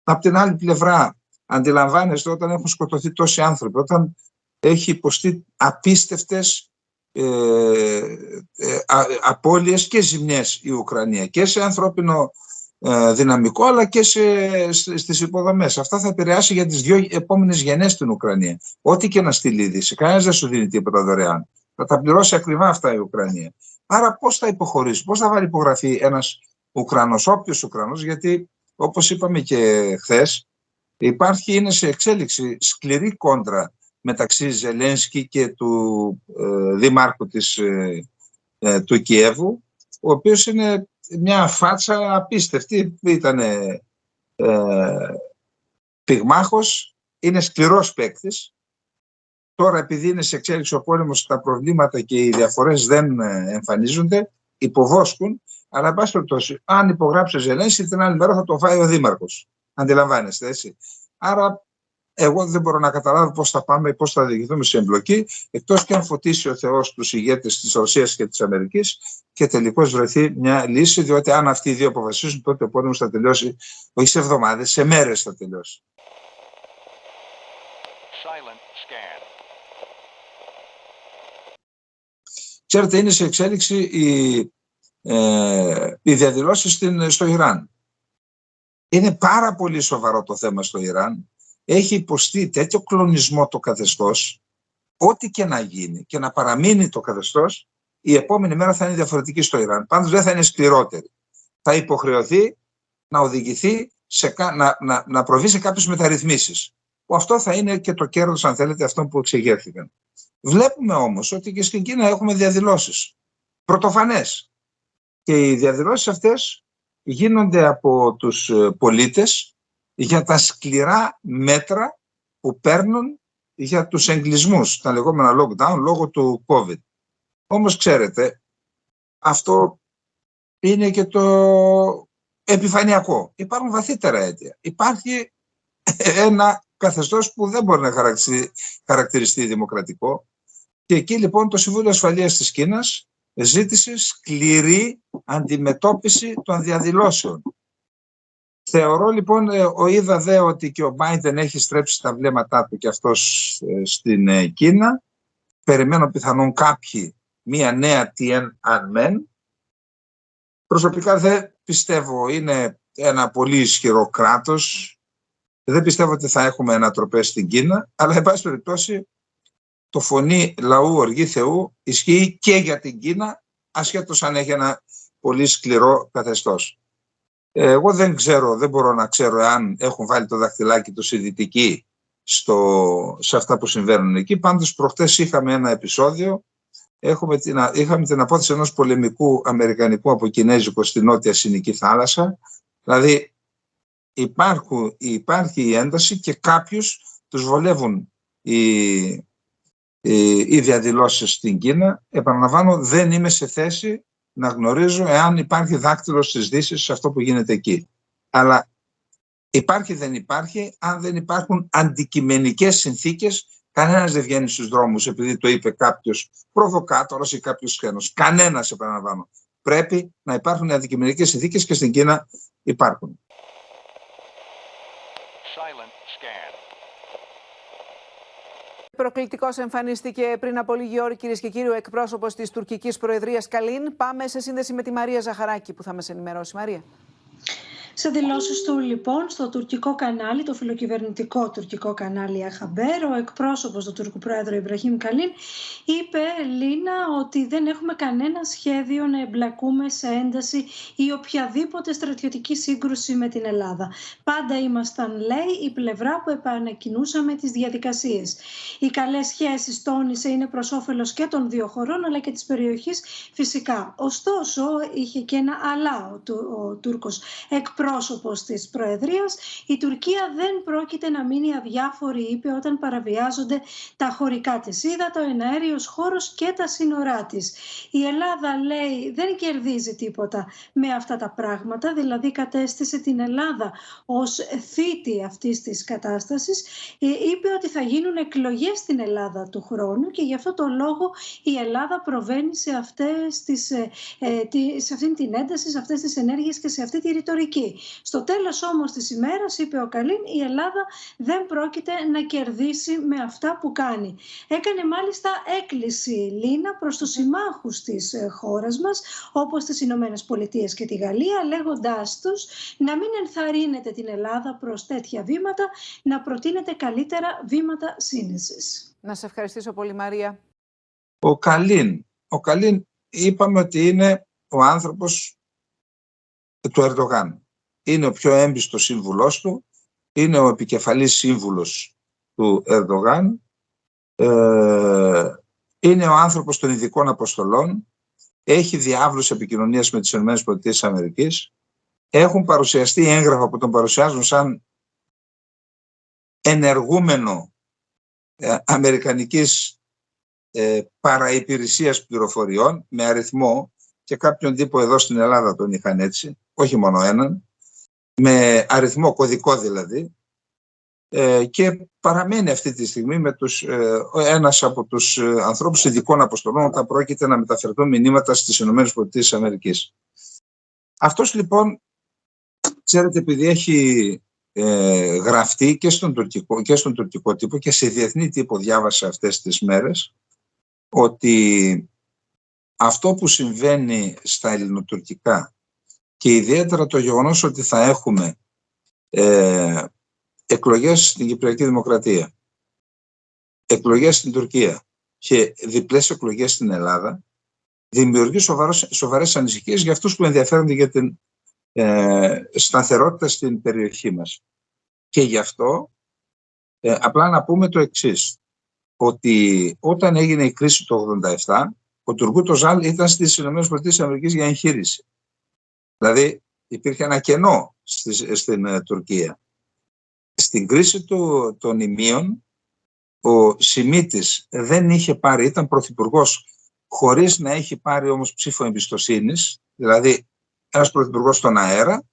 Από την άλλη πλευρά, αντιλαμβάνεστε, όταν έχουν σκοτωθεί τόσοι άνθρωποι, όταν έχει υποστεί απίστευτες απώλειες και ζημιές η Ουκρανία και σε ανθρώπινο δυναμικό, αλλά και στις υποδομές. Αυτά θα επηρεάσει για τις 2 επόμενες γενιές την Ουκρανία. Ό,τι και να στείλει η Δύση, κανένας δεν σου δίνει τίποτα δωρεάν. Θα τα πληρώσει ακριβά αυτά η Ουκρανία. Άρα πώς θα υποχωρήσει, πώς θα βάλει υπογραφή ένας Ουκρανός, όποιος Ουκρανός, γιατί όπως είπαμε και χθες, είναι σε εξέλιξη σκληρή κόντρα μεταξύ Ζελένσκι και του δημάρχου του Κιέβου, ο οποίος είναι μια φάτσα απίστευτη, ήταν πυγμάχος, είναι σκληρός παίκτης. Τώρα επειδή είναι σε εξέλιξη ο πόλεμος, τα προβλήματα και οι διαφορές δεν εμφανίζονται, υποβόσκουν, αλλά εν πάση περιπτώσει, αν υπογράψει ο Ζελένσκι, την άλλη μέρα θα το φάει ο δήμαρχος. Αντιλαμβάνεστε, έτσι. Άρα εγώ δεν μπορώ να καταλάβω πώς θα πάμε, πώς θα διηγηθούμε σε εμπλοκή, εκτός και αν φωτίσει ο Θεός τους ηγέτες της Ρωσίας και της Αμερικής και τελικώς βρεθεί μια λύση, διότι αν αυτοί οι δύο αποφασίσουν, τότε ο πόλεμος θα τελειώσει, όχι σε εβδομάδες, σε μέρες θα τελειώσει. Ξέρετε, είναι σε εξέλιξη οι διαδηλώσεις στο Ιράν. Είναι πάρα πολύ σοβαρό το θέμα στο Ιράν. Έχει υποστεί τέτοιο κλονισμό το καθεστώς, ό,τι και να γίνει και να παραμείνει το καθεστώς, η επόμενη μέρα θα είναι διαφορετική στο Ιράν. Πάντως δεν θα είναι σκληρότερη. Θα υποχρεωθεί να οδηγηθεί να προβεί σε κάποιες μεταρρυθμίσεις. Που αυτό θα είναι και το κέρδος, αν θέλετε, αυτών που εξεγέρθηκαν. Βλέπουμε όμως ότι και στην Κίνα έχουμε διαδηλώσεις. Πρωτοφανές. Και οι διαδηλώσεις αυτές γίνονται από τους πολίτες για τα σκληρά μέτρα που παίρνουν για τους εγκλισμούς, τα λεγόμενα lockdown, λόγω του COVID. Όμως ξέρετε, αυτό είναι και το επιφανειακό. Υπάρχουν βαθύτερα αίτια. Υπάρχει ένα καθεστώς που δεν μπορεί να χαρακτηριστεί δημοκρατικό. Και εκεί λοιπόν το Συμβούλιο Ασφαλείας της Κίνας ζήτησε σκληρή αντιμετώπιση των διαδηλώσεων. Θεωρώ λοιπόν, είδα δε ότι και ο Μπάιντεν έχει στρέψει τα βλέμματά του και αυτός στην Κίνα. Περιμένω πιθανόν κάποιοι μία νέα Tiananmen. Προσωπικά δεν πιστεύω, είναι ένα πολύ ισχυρό κράτος. Δεν πιστεύω ότι θα έχουμε ανατροπές στην Κίνα, αλλά εν πάση περιπτώσει το φωνή λαού οργή Θεού ισχύει και για την Κίνα, ασχέτως αν έχει ένα πολύ σκληρό καθεστώς. Εγώ δεν μπορώ να ξέρω αν έχουν βάλει το δαχτυλάκι τους οι Δυτικοί σε αυτά που συμβαίνουν εκεί. Πάντως προχτές είχαμε ένα επεισόδιο, είχαμε την απόθεση ενός πολεμικού αμερικανικού από κινέζικο στη νότια Συνική θάλασσα. Δηλαδή υπάρχει η ένταση και κάποιους τους βολεύουν οι διαδηλώσεις στην Κίνα. Επαναλαμβάνω, δεν είμαι σε θέση να γνωρίζω εάν υπάρχει δάκτυλο στις Δύσεις σε αυτό που γίνεται εκεί. Αλλά υπάρχει δεν υπάρχει, αν δεν υπάρχουν αντικειμενικές συνθήκες, κανένας δεν βγαίνει στους δρόμους επειδή το είπε κάποιος προβοκάτορας ή κάποιος ξένος. Κανένας, επαναλαμβάνω. Πρέπει να υπάρχουν αντικειμενικές συνθήκες και στην Κίνα υπάρχουν. Προκλητικός εμφανίστηκε πριν από λίγη ώρα, κυρίες και κύριοι, ο εκπρόσωπος της τουρκικής προεδρίας Καλίν. Πάμε σε σύνδεση με τη Μαρία Ζαχαράκη που θα μας ενημερώσει. Μαρία. Σε δηλώσεις του λοιπόν στο τουρκικό κανάλι, το φιλοκυβερνητικό τουρκικό κανάλι Αχαμπέρ, ο εκπρόσωπος του Τούρκου Πρόεδρου Ιμπραχήμ Καλίν είπε, Λίνα, ότι δεν έχουμε κανένα σχέδιο να εμπλακούμε σε ένταση ή οποιαδήποτε στρατιωτική σύγκρουση με την Ελλάδα. Πάντα ήμασταν, λέει, η πλευρά που επανακινούσαμε τις διαδικασίες. Οι καλές σχέσεις, τόνισε, είναι προς όφελος και των δύο χωρών αλλά και της περιοχής φυσικά. Ωστόσο, είχε και ένα αλλά ο Τούρκος εκπρόσωπος της Προεδρίας. Η Τουρκία δεν πρόκειται να μείνει αδιάφορη, είπε, όταν παραβιάζονται τα χωρικά της ύδατα, ο εναέριος χώρος και τα σύνορά της. Η Ελλάδα, λέει, δεν κερδίζει τίποτα με αυτά τα πράγματα, δηλαδή κατέστησε την Ελλάδα ως θήτη αυτής της κατάστασης. Είπε ότι θα γίνουν εκλογές στην Ελλάδα του χρόνου και γι' αυτό το λόγο η Ελλάδα προβαίνει σε αυτήν την ένταση, σε αυτές τις ενέργειες και σε αυτή τη ρητορική. Στο τέλος όμως της ημέρας, είπε ο Καλίν, η Ελλάδα δεν πρόκειται να κερδίσει με αυτά που κάνει. Έκανε μάλιστα έκκληση, Λίνα, προς τους συμμάχους της χώρας μας, όπως τις Ηνωμένες Πολιτείες και τη Γαλλία, λέγοντάς τους να μην ενθαρρύνετε την Ελλάδα προς τέτοια βήματα, να προτείνετε καλύτερα βήματα σύνεσης. Να σε ευχαριστήσω πολύ, Μαρία. Ο Καλίν είπαμε ότι είναι ο άνθρωπος του Ερντογάν. Είναι ο πιο έμπιστος σύμβουλός του, είναι ο επικεφαλής σύμβουλος του Ερντογάν, είναι ο άνθρωπος των ειδικών αποστολών, έχει διάβλους επικοινωνίας με τις ΗΠΑ, έχουν παρουσιαστεί έγγραφα που τον παρουσιάζουν σαν ενεργούμενο αμερικανικής παραϋπηρεσίας πληροφοριών με αριθμό, και κάποιον τύπο εδώ στην Ελλάδα τον είχαν έτσι, όχι μόνο έναν, με αριθμό κωδικό δηλαδή, και παραμένει αυτή τη στιγμή με ένας από τους ανθρώπους ειδικών αποστολών όταν πρόκειται να μεταφερθούν μηνύματα στις ΗΠΑ. Αυτός λοιπόν, ξέρετε, επειδή έχει γραφτεί και στον τουρκικό τύπο και σε διεθνή τύπο, διάβασα αυτές τις μέρες ότι αυτό που συμβαίνει στα ελληνοτουρκικά και ιδιαίτερα το γεγονός ότι θα έχουμε εκλογές στην Κυπριακή Δημοκρατία, εκλογές στην Τουρκία και διπλές εκλογές στην Ελλάδα, δημιουργεί σοβαρές ανησυχίες για αυτούς που ενδιαφέρονται για την σταθερότητα στην περιοχή μας. Και γι' αυτό απλά να πούμε το εξής, ότι όταν έγινε η κρίση το 1987, ο Τουρκούτ Οσάλ ήταν στις ΗΠΑ για εγχείρηση. Δηλαδή υπήρχε ένα κενό στην Τουρκία. Στην κρίση των ημείων, ο Σιμίτης δεν είχε πάρει, ήταν πρωθυπουργός χωρίς να έχει πάρει όμως ψήφο εμπιστοσύνης, δηλαδή ένας πρωθυπουργός στον αέρα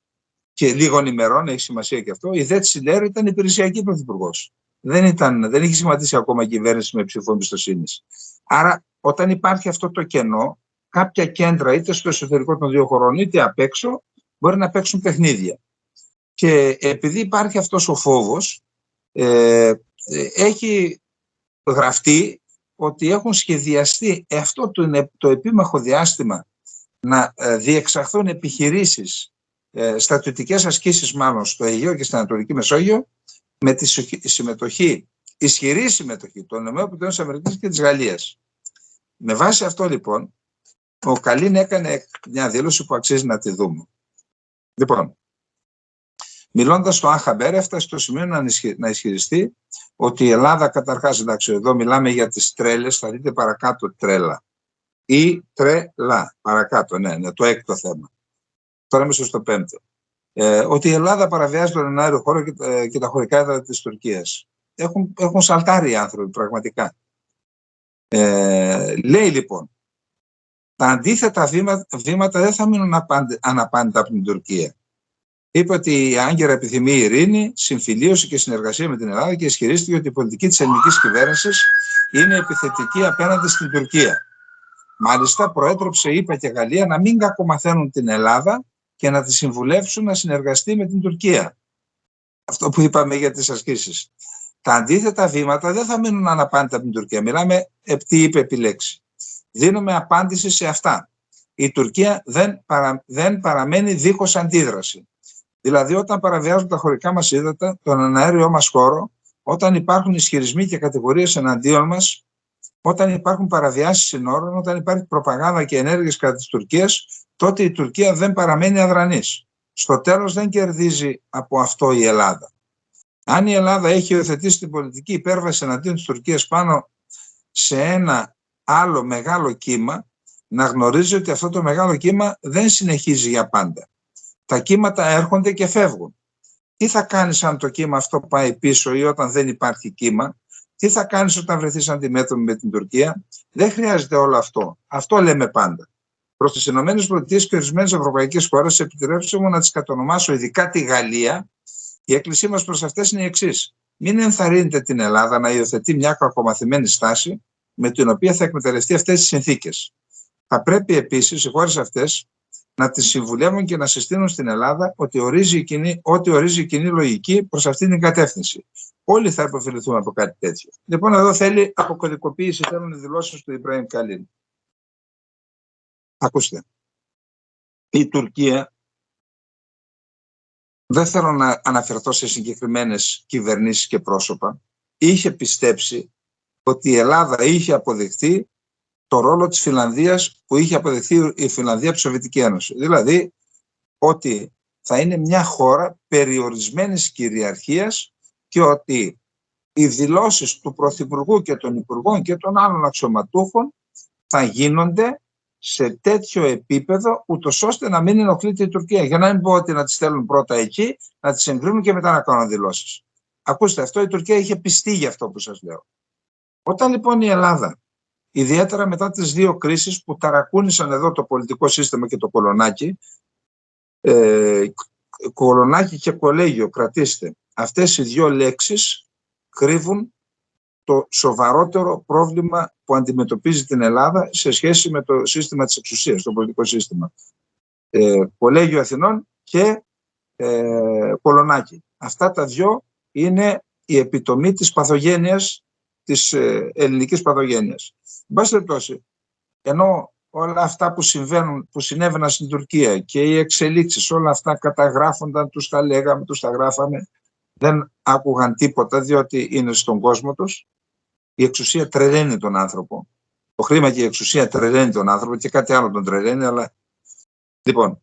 και λίγων ημερών, έχει σημασία και αυτό. Η Δε Τσιλέρ ήταν υπηρεσιακή πρωθυπουργός. Δεν είχε σχηματίσει ακόμα κυβέρνηση με ψήφο εμπιστοσύνης. Άρα όταν υπάρχει αυτό το κενό, κάποια κέντρα είτε στο εσωτερικό των δύο χωρών είτε απ' έξω μπορεί να παίξουν παιχνίδια. Και επειδή υπάρχει αυτός ο φόβος, έχει γραφτεί ότι έχουν σχεδιαστεί αυτό το επίμαχο διάστημα να διεξαχθούν επιχειρήσεις, στρατιωτικές ασκήσεις μάλλον στο Αιγαίο και στην Ανατολική Μεσόγειο, με τη ισχυρή συμμετοχή των ΗΠΑ και της Γαλλίας. Με βάση αυτό λοιπόν, ο Καλίν έκανε μια δήλωση που αξίζει να τη δούμε. Λοιπόν, μιλώντας στο Αχαμπέρ, έφτασε στο σημείο να ισχυριστεί ότι η Ελλάδα, καταρχάς, εντάξει, εδώ μιλάμε για τις τρέλες, θα δείτε παρακάτω τρέλα. Ή τρέλα, παρακάτω, ναι, το έκτο θέμα. Τώρα είμαστε στο πέμπτο. Ότι η Ελλάδα παραβιάζει τον εναέριο χώρο και τα χωρικά έδρα της Τουρκίας. Έχουν σαλτάρει οι άνθρωποι, πραγματικά. Λέει λοιπόν, τα αντίθετα βήματα δεν θα μείνουν αναπάντητα από την Τουρκία. Είπε ότι η Άγκυρα επιθυμεί ειρήνη, συμφιλίωση και συνεργασία με την Ελλάδα και ισχυρίστηκε ότι η πολιτική της ελληνικής κυβέρνησης είναι επιθετική απέναντι στην Τουρκία. Μάλιστα, προέτρεψε, ΗΠΑ και Γαλλία να μην κακομαθαίνουν την Ελλάδα και να τη συμβουλεύσουν να συνεργαστεί με την Τουρκία. Αυτό που είπαμε για τις ασκήσεις. Τα αντίθετα βήματα δεν θα μείνουν αναπάντητα από την Τουρκία. Μιλάμε τι είπε επιλέξει. Δίνουμε απάντηση σε αυτά. Η Τουρκία δεν παραμένει δίχως αντίδραση. Δηλαδή, όταν παραβιάζουν τα χωρικά μας ύδατα, τον εναέριό μας χώρο, όταν υπάρχουν ισχυρισμοί και κατηγορίες εναντίον μας, όταν υπάρχουν παραβιάσεις συνόρων, όταν υπάρχει προπαγάνδα και ενέργειες κατά της Τουρκίας, τότε η Τουρκία δεν παραμένει αδρανής. Στο τέλος δεν κερδίζει από αυτό η Ελλάδα. Αν η Ελλάδα έχει υιοθετήσει την πολιτική υπέρβαση εναντίον της Τουρκίας πάνω σε ένα άλλο μεγάλο κύμα, να γνωρίζει ότι αυτό το μεγάλο κύμα δεν συνεχίζει για πάντα. Τα κύματα έρχονται και φεύγουν. Τι θα κάνεις αν το κύμα αυτό πάει πίσω ή όταν δεν υπάρχει κύμα? Τι θα κάνεις όταν βρεθείς αντιμέτωπη με την Τουρκία? Δεν χρειάζεται όλο αυτό. Αυτό λέμε πάντα. Προς τις ΗΠΑ και ορισμένες ευρωπαϊκές χώρες, επιτρέψτε μου να τις κατονομάσω, ειδικά τη Γαλλία, η έκκλησή μας προς αυτές είναι η εξής. Μην ενθαρρύνετε την Ελλάδα να υιοθετεί μια κακομαθημένη στάση με την οποία θα εκμεταλλευτεί αυτές τις συνθήκες. Θα πρέπει επίσης οι χώρες αυτές να τις συμβουλεύουν και να συστήνουν στην Ελλάδα ότι ορίζει η κοινή λογική προς αυτήν την κατεύθυνση. Όλοι θα υποφεληθούν από κάτι τέτοιο. Λοιπόν, εδώ θέλει αποκωδικοποίηση, θέλουν οι δηλώσεις του Ιμπραήμ Καλίν. Ακούστε. Η Τουρκία, δεν θέλω να αναφερθώ σε συγκεκριμένες κυβερνήσεις και πρόσωπα, είχε πιστέψει ότι η Ελλάδα είχε αποδεχθεί το ρόλο της Φινλανδίας που είχε αποδεχθεί η Φινλανδία από τη Σοβιετική Ένωση. Δηλαδή ότι θα είναι μια χώρα περιορισμένης κυριαρχίας και ότι οι δηλώσεις του Πρωθυπουργού και των Υπουργών και των άλλων αξιωματούχων θα γίνονται σε τέτοιο επίπεδο, ούτως ώστε να μην ενοχλείται η Τουρκία. Για να μην πω ότι να τις στέλνουν πρώτα εκεί, να τις εγκρίνουν και μετά να κάνουν δηλώσεις. Ακούστε, αυτό η Τουρκία είχε πιστεί για αυτό που σας λέω. Όταν λοιπόν η Ελλάδα, ιδιαίτερα μετά τις δύο κρίσεις που ταρακούνησαν εδώ το πολιτικό σύστημα και το κολονάκι, κολονάκι και κολέγιο, κρατήστε, αυτές οι δύο λέξεις κρύβουν το σοβαρότερο πρόβλημα που αντιμετωπίζει την Ελλάδα σε σχέση με το σύστημα της εξουσίας, το πολιτικό σύστημα. Κολέγιο Αθηνών και κολονάκι. Αυτά τα δυο είναι η επιτομή της παθογένειας, της ελληνικής παθογένειας. Εν πάση περιπτώσει, ενώ όλα αυτά που συνέβαιναν στην Τουρκία και οι εξελίξεις, όλα αυτά καταγράφονταν, τους τα λέγαμε, τους τα γράφαμε, δεν άκουγαν τίποτα διότι είναι στον κόσμο τους. Η εξουσία τρελαίνει τον άνθρωπο. Το χρήμα και η εξουσία τρελαίνει τον άνθρωπο και κάτι άλλο τον τρελαίνει, αλλά λοιπόν.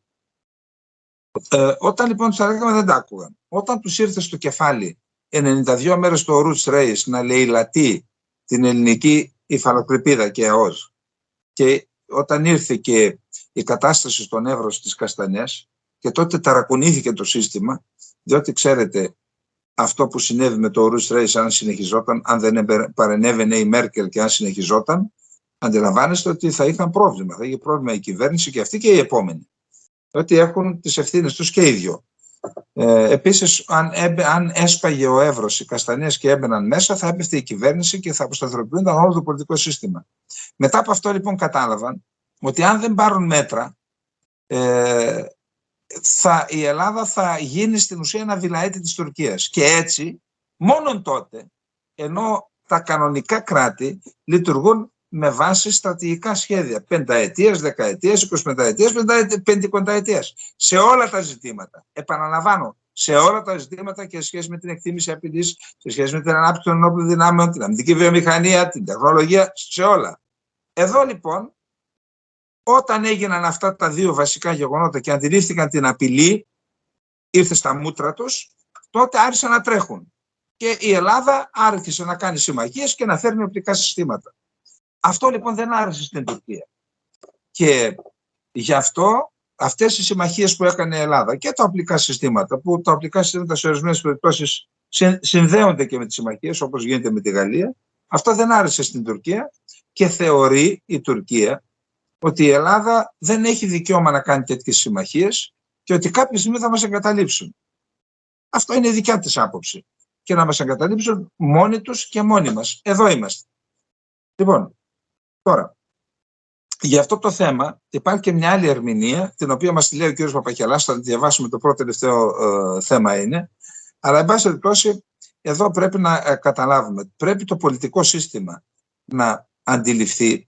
Όταν λοιπόν τους τα λέγαμε δεν τα άκουγαν. Όταν τους ήρθε στο κεφάλι 92 μέρες το Roots Race να λαιλατεί την ελληνική υφαλοκρηπίδα και ΑΟΣ, και όταν ήρθε και η κατάσταση στον Εύρο στις Καστανιές, και τότε ταρακουνήθηκε το σύστημα, διότι ξέρετε αυτό που συνέβη με το Roots Race, αν συνεχιζόταν, αν δεν παρενέβαινε η Μέρκελ και αν συνεχιζόταν, αντιλαμβάνεστε ότι θα είχαν πρόβλημα. Θα είχε πρόβλημα η κυβέρνηση και αυτή και η επόμενη. Ότι έχουν τις ευθύνες τους και οι δυο. Επίσης, αν έσπαγε ο Εύρος, οι Καστανιές και έμπαιναν μέσα, θα έπεφτε η κυβέρνηση και θα αποσταθεροποιούνταν όλο το πολιτικό σύστημα. Μετά από αυτό λοιπόν κατάλαβαν ότι αν δεν πάρουν μέτρα, η Ελλάδα θα γίνει στην ουσία ένα βιλαέτη της Τουρκίας. Και έτσι, μόνον τότε, ενώ τα κανονικά κράτη λειτουργούν με βάση στρατηγικά σχέδια, 5ετίας, 10ετίας, 25ετίας, 50ετίας, σε όλα τα ζητήματα. Επαναλαμβάνω, σε όλα τα ζητήματα και σε σχέση με την εκτίμηση απειλής, σε σχέση με την ανάπτυξη των ενόπλων δυνάμεων, την αμυντική βιομηχανία, την τεχνολογία, σε όλα. Εδώ λοιπόν, όταν έγιναν αυτά τα δύο βασικά γεγονότα και αντιλήφθηκαν την απειλή, ήρθε στα μούτρα τους, τότε άρχισαν να τρέχουν. Και η Ελλάδα άρχισε να κάνει συμμαχίες και να φέρνει οπτικά συστήματα. Αυτό λοιπόν δεν άρεσε στην Τουρκία. Και γι' αυτό αυτές οι συμμαχίες που έκανε η Ελλάδα και τα οπλικά συστήματα, που τα οπλικά συστήματα σε ορισμένες περιπτώσεις συνδέονται και με τις συμμαχίες, όπως γίνεται με τη Γαλλία, αυτό δεν άρεσε στην Τουρκία και θεωρεί η Τουρκία ότι η Ελλάδα δεν έχει δικαίωμα να κάνει τέτοιες συμμαχίες και ότι κάποια στιγμή θα μας εγκαταλείψουν. Αυτό είναι η δικιά της άποψη. Και να μας εγκαταλείψουν μόνοι τους και μόνοι μας. Εδώ είμαστε. Λοιπόν, τώρα, για αυτό το θέμα υπάρχει και μια άλλη ερμηνεία, την οποία μας τη λέει ο κ. Παπακελάς, θα τη διαβάσουμε, το πρώτο τελευταίο θέμα είναι. Αλλά, εν πάση περιπτώσει, εδώ πρέπει να καταλάβουμε. Πρέπει το πολιτικό σύστημα να αντιληφθεί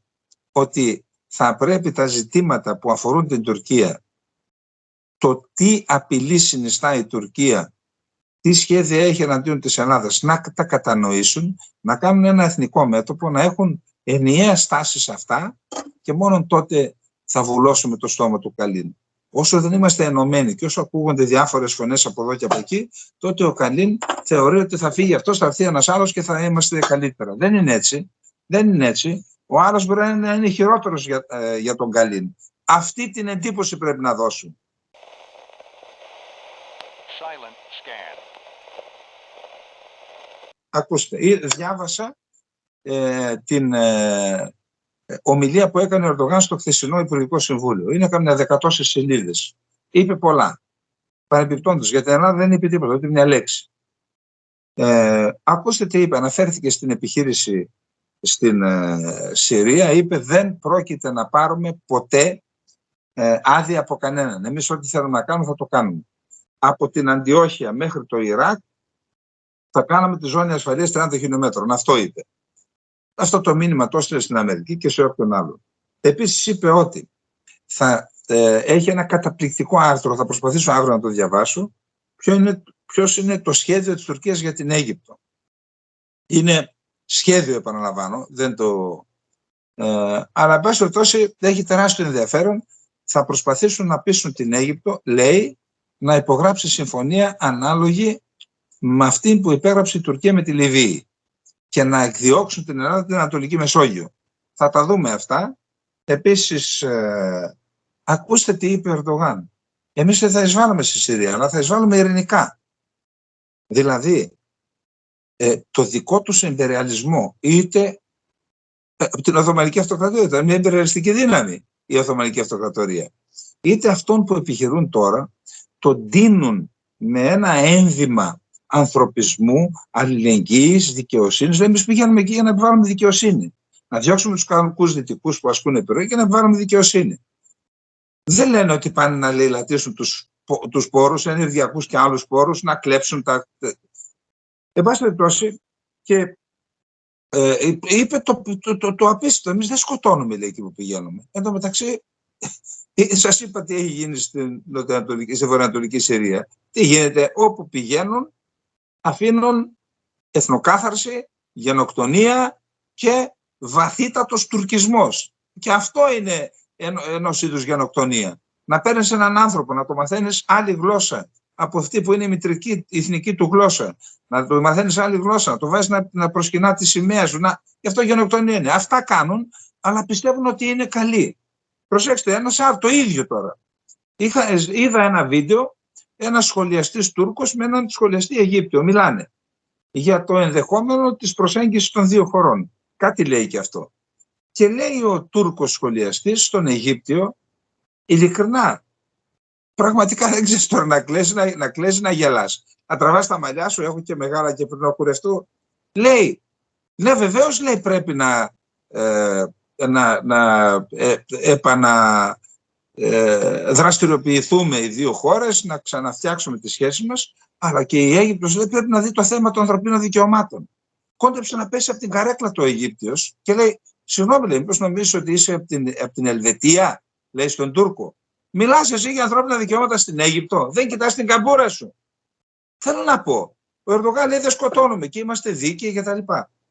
ότι θα πρέπει τα ζητήματα που αφορούν την Τουρκία, το τι απειλή συνιστά η Τουρκία, τι σχέδια έχει εναντίον της Ελλάδας, να τα κατανοήσουν, να κάνουν ένα εθνικό μέτωπο, να έχουν ενιαία στάση σε αυτά και μόνο τότε θα βουλώσουμε το στόμα του Καλίν. Όσο δεν είμαστε ενωμένοι και όσο ακούγονται διάφορες φωνές από εδώ και από εκεί, τότε ο Καλίν θεωρεί ότι θα φύγει αυτός, θα έρθει ένας άλλος και θα είμαστε καλύτερα. Δεν είναι έτσι. Δεν είναι έτσι. Ο άλλος μπορεί να είναι χειρότερος για τον Καλίν. Αυτή την εντύπωση πρέπει να δώσουν. Ακούστε, διάβασα την ομιλία που έκανε ο Ερντογάν στο χθεσινό Υπουργικό Συμβούλιο. Είναι καμιά 100 σελίδες. Είπε πολλά. Παρεμπιπτόντως, για την Ελλάδα δεν είπε τίποτα, ούτε μια λέξη. Ακούστε τι είπε. Αναφέρθηκε στην επιχείρηση στην Συρία. Είπε δεν πρόκειται να πάρουμε ποτέ άδεια από κανέναν. Εμείς ό,τι θέλουμε να κάνουμε θα το κάνουμε. Από την Αντιόχεια μέχρι το Ιράκ θα κάναμε τη ζώνη ασφαλείας 30 χιλιόμετρων. Αυτό είπε. Αυτό το μήνυμα το έστειλε στην Αμερική και σε όποιον άλλο. Επίσης είπε ότι θα έχει ένα καταπληκτικό άρθρο, θα προσπαθήσω αύριο να το διαβάσω, ποιος είναι το σχέδιο της Τουρκίας για την Αίγυπτο. Είναι σχέδιο, επαναλαμβάνω, δεν το... αλλά εν πάση περιπτώσει έχει τεράστιο ενδιαφέρον. Θα προσπαθήσουν να πείσουν την Αίγυπτο, λέει, να υπογράψει συμφωνία ανάλογη με αυτή που υπέγραψε η Τουρκία με τη Λιβύη και να εκδιώξουν την Ελλάδα την Ανατολική Μεσόγειο. Θα τα δούμε αυτά. Επίσης, ακούστε τι είπε ο Ερντογάν. Εμείς δεν θα εισβάλλουμε στη Συρία, αλλά θα εισβάλλουμε ειρηνικά. Δηλαδή, το δικό τους εμπεριαλισμό, είτε από την Οθωμανική Αυτοκρατορία, ήταν μια εμπεριαλιστική δύναμη η Οθωμανική Αυτοκρατορία, είτε αυτόν που επιχειρούν τώρα, τον ντύνουν με ένα ένδυμα ανθρωπισμού, αλληλεγγύης, δικαιοσύνης. Εμείς πηγαίνουμε εκεί για να επιβάλλουμε δικαιοσύνη. Να διώξουμε τους κανονικούς δυτικούς που ασκούν επιρροή και να επιβάλλουμε δικαιοσύνη. Δεν λένε ότι πάνε να λαιλατίσουν τους πόρους, ενεργειακούς και άλλους πόρους, να κλέψουν τα... Εν πάση περιπτώσει, και είπε το απίστευτο. Εμείς δεν σκοτώνουμε, λέει, εκεί που πηγαίνουμε. Εν τω μεταξύ, σας είπα τι έχει γίνει στη βορειοανατολική Συρία. Τι γίνεται, όπου πηγαίνουν αφήνουν εθνοκάθαρση, γενοκτονία και βαθύτατος τουρκισμός. Και αυτό είναι ενός είδους γενοκτονία. Να παίρνεις έναν άνθρωπο, να το μαθαίνεις άλλη γλώσσα από αυτή που είναι η μητρική, η εθνική του γλώσσα, να το μαθαίνεις άλλη γλώσσα, να το βάζεις να προσκυνά τη σημαία σου. Γι' αυτό γενοκτονία είναι. Αυτά κάνουν, αλλά πιστεύουν ότι είναι καλοί. Προσέξτε, το ίδιο τώρα. Είδα ένα βίντεο, ένας σχολιαστής Τούρκος με έναν σχολιαστή Αιγύπτιο. Μιλάνε για το ενδεχόμενο της προσέγγισης των δύο χωρών. Κάτι λέει και αυτό. Και λέει ο Τούρκος σχολιαστής στον Αιγύπτιο, ειλικρινά, πραγματικά δεν ξέρεις τώρα να κλαις, να γελάς. Να τραβάς τα μαλλιά σου, έχω και μεγάλα και πριν να κουρευτώ. Λέει, ναι βεβαίως, λέει, πρέπει να δραστηριοποιηθούμε οι δύο χώρες, να ξαναφτιάξουμε τις σχέσεις μας, αλλά και η Αίγυπτος, λέει, πρέπει να δει το θέμα των ανθρωπίνων δικαιωμάτων. Κόντεψε να πέσει από την καρέκλα το Αιγύπτιος και λέει, συγγνώμη, λέει, μήπως νομίζεις ότι είσαι από την Ελβετία, λέει στον Τούρκο. Μιλάς εσύ για ανθρώπινα δικαιώματα στην Αίγυπτο, δεν κοιτάς την καμπούρα σου. Θέλω να πω, ο Ερντογάν λέει δεν σκοτώνουμε και είμαστε δίκαιοι κτλ.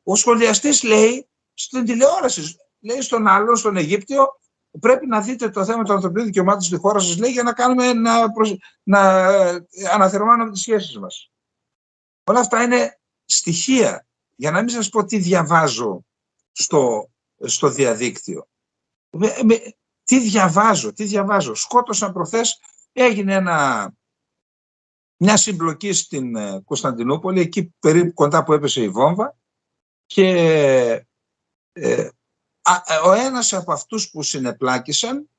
Ο σχολιαστής λέει στην τηλεόραση, λέει στον άλλον, στον Αιγύπτιο, πρέπει να δείτε το θέμα των ανθρωπίνων δικαιωμάτων στη χώρα σας, λέει, για να κάνουμε να αναθερμάνουμε τις σχέσεις μας. Όλα αυτά είναι στοιχεία, για να μην σας πω τι διαβάζω στο διαδίκτυο. Τι διαβάζω. Σκότωσαν προχθές, έγινε μια συμπλοκή στην Κωνσταντινούπολη, εκεί περίπου κοντά που έπεσε η βόμβα, και ο ένας από αυτούς που συνεπλάκησαν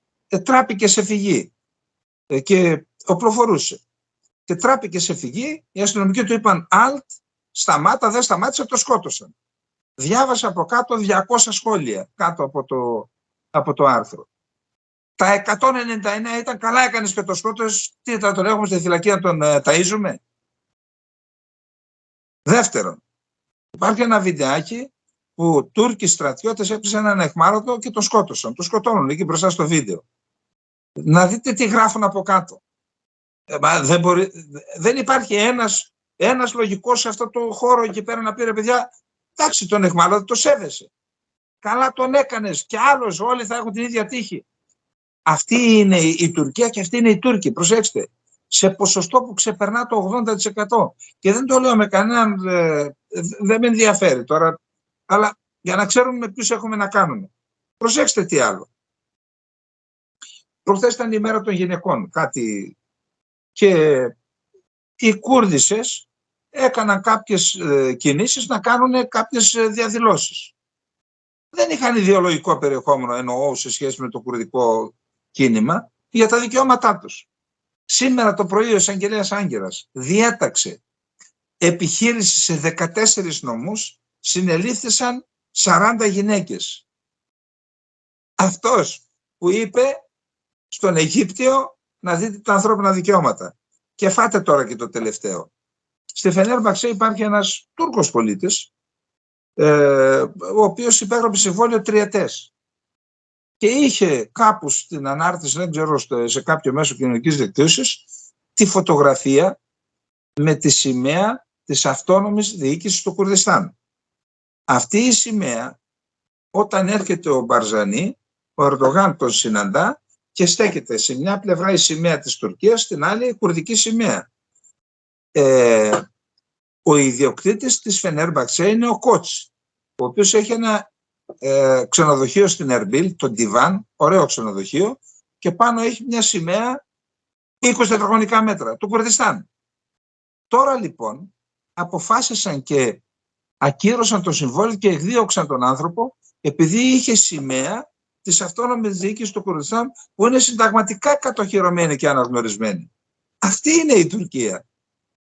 τράπηκε σε φυγή και οπλοφορούσε. Και τράπηκε σε φυγή, οι αστυνομικοί του είπαν «Αλτ, σταμάτα», δεν σταμάτησε, το σκότωσαν. Διάβασα από κάτω 200 σχόλια κάτω από το άρθρο. Τα 199 ήταν «καλά έκανες και το σκότωσες, τι θα τον έχουμε στη φυλακή να τον ταΐζουμε». Δεύτερον, υπάρχει ένα βιντεάκι που Τούρκοι στρατιώτες έπιασαν έναν αιχμάλωτο και τον σκότωσαν. Τον σκοτώνουν εκεί μπροστά στο βίντεο. Να δείτε τι γράφουν από κάτω. Δεν υπάρχει ένας λογικός σε αυτό το χώρο εκεί πέρα να πει «ρε παιδιά, εντάξει, τον αιχμάλωτο το σέβεσαι. Καλά τον έκανες και άλλος, όλοι θα έχουν την ίδια τύχη». Αυτή είναι η Τουρκία και αυτή είναι οι Τούρκοι. Προσέξτε, σε ποσοστό που ξεπερνά το 80%. Και δεν το λέω με κανέναν, δεν με ενδιαφέρει τώρα, αλλά για να ξέρουμε με ποιους έχουμε να κάνουμε. Προσέξτε τι άλλο. Προχθές ήταν η μέρα των γυναικών, κάτι, και οι Κούρδισσες έκαναν κάποιες κινήσεις να κάνουν κάποιες διαδηλώσεις. Δεν είχαν ιδεολογικό περιεχόμενο, εννοώ, σε σχέση με το κουρδικό κίνημα, για τα δικαιώματά τους. Σήμερα το πρωί ο εισαγγελέας Άγκερας διέταξε επιχείρηση σε 14 νομούς, συνελήφθησαν 40 γυναίκες. Αυτός που είπε στον Αιγύπτιο να δείτε τα ανθρώπινα δικαιώματα. Και φάτε τώρα και το τελευταίο. Στη Φενέρμπαξε υπάρχει ένας Τούρκος πολίτης, ο οποίος υπέγραψε συμβόλαιο 3 ετές. Και είχε κάπου στην ανάρτηση, δεν ξέρω, σε κάποιο μέσο κοινωνικής δικτύωσης, τη φωτογραφία με τη σημαία της αυτόνομης διοίκησης του Κουρδιστάν. Αυτή η σημαία, όταν έρχεται ο Μπαρζανί, ο Ερντογάν τον συναντά και στέκεται σε μια πλευρά η σημαία της Τουρκίας, στην άλλη η κουρδική σημαία. Ο ιδιοκτήτης της Φενέρμπαξε είναι ο Κότς, ο οποίος έχει ένα ξενοδοχείο στην Ερμπίλ, το Ντιβάν, ωραίο ξενοδοχείο, και πάνω έχει μια σημαία 20 τετραγωνικά μέτρα του Κουρδιστάν. Τώρα λοιπόν αποφάσισαν και ακύρωσαν το συμβόλαιο και εκδίωξαν τον άνθρωπο επειδή είχε σημαία της αυτόνομης διοίκησης του Κουρδιστάν, που είναι συνταγματικά κατοχυρωμένη και αναγνωρισμένη. Αυτή είναι η Τουρκία.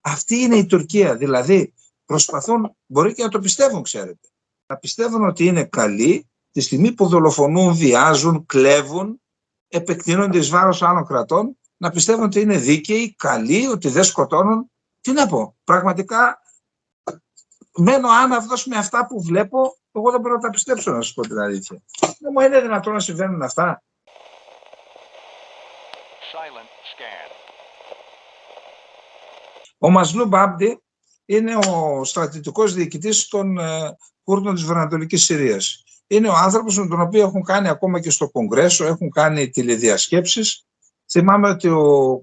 Αυτή είναι η Τουρκία. Δηλαδή προσπαθούν, μπορεί και να το πιστεύουν, ξέρετε, να πιστεύουν ότι είναι καλοί τη στιγμή που δολοφονούν, βιάζουν, κλέβουν, επεκτείνονται εις βάρος άλλων κρατών, να πιστεύουν ότι είναι δίκαιοι, καλοί, ότι δεν σκοτώνουν. Τι να πω, πραγματικά μένω άναυδος με αυτά που βλέπω, Εγώ δεν μπορώ να τα πιστέψω, να σας πω την αλήθεια. Δεν μου είναι δυνατόν να συμβαίνουν αυτά. Ο Μασλούμ Αμπντι είναι ο στρατιωτικός διοικητής των Κούρδων της Βορειοανατολικής Συρίας. Είναι ο άνθρωπος με τον οποίο έχουν κάνει ακόμα και στο Κογκρέσο, έχουν κάνει τηλεδιασκέψεις. Θυμάμαι ότι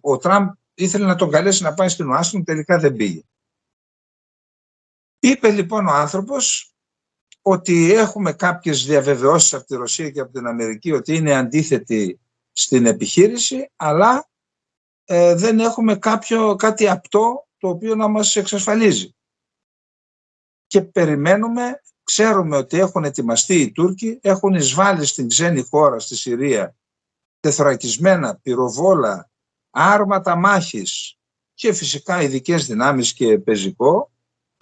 ο Τραμπ ήθελε να τον καλέσει να πάει στην Ουάσιγκτον, τελικά δεν πήγε. Είπε λοιπόν ο άνθρωπος ότι έχουμε κάποιες διαβεβαιώσεις από τη Ρωσία και από την Αμερική ότι είναι αντίθετοι στην επιχείρηση, αλλά δεν έχουμε κάτι απτό το οποίο να μας εξασφαλίζει. Και περιμένουμε, ξέρουμε ότι έχουν ετοιμαστεί οι Τούρκοι, έχουν εισβάλει στην ξένη χώρα, στη Συρία, τεθωρακισμένα πυροβόλα, άρματα μάχης και φυσικά ειδικές δυνάμεις και πεζικό,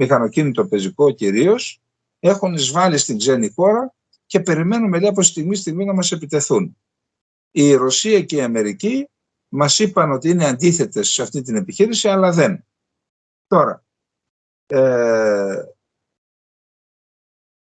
μηχανοκίνητο πεζικό κυρίως, έχουν εισβάλει στην ξένη χώρα και περιμένουμε λέει, από στιγμή να μας επιτεθούν. Η Ρωσία και η Αμερική μας είπαν ότι είναι αντίθετες σε αυτή την επιχείρηση, αλλά δεν. Τώρα,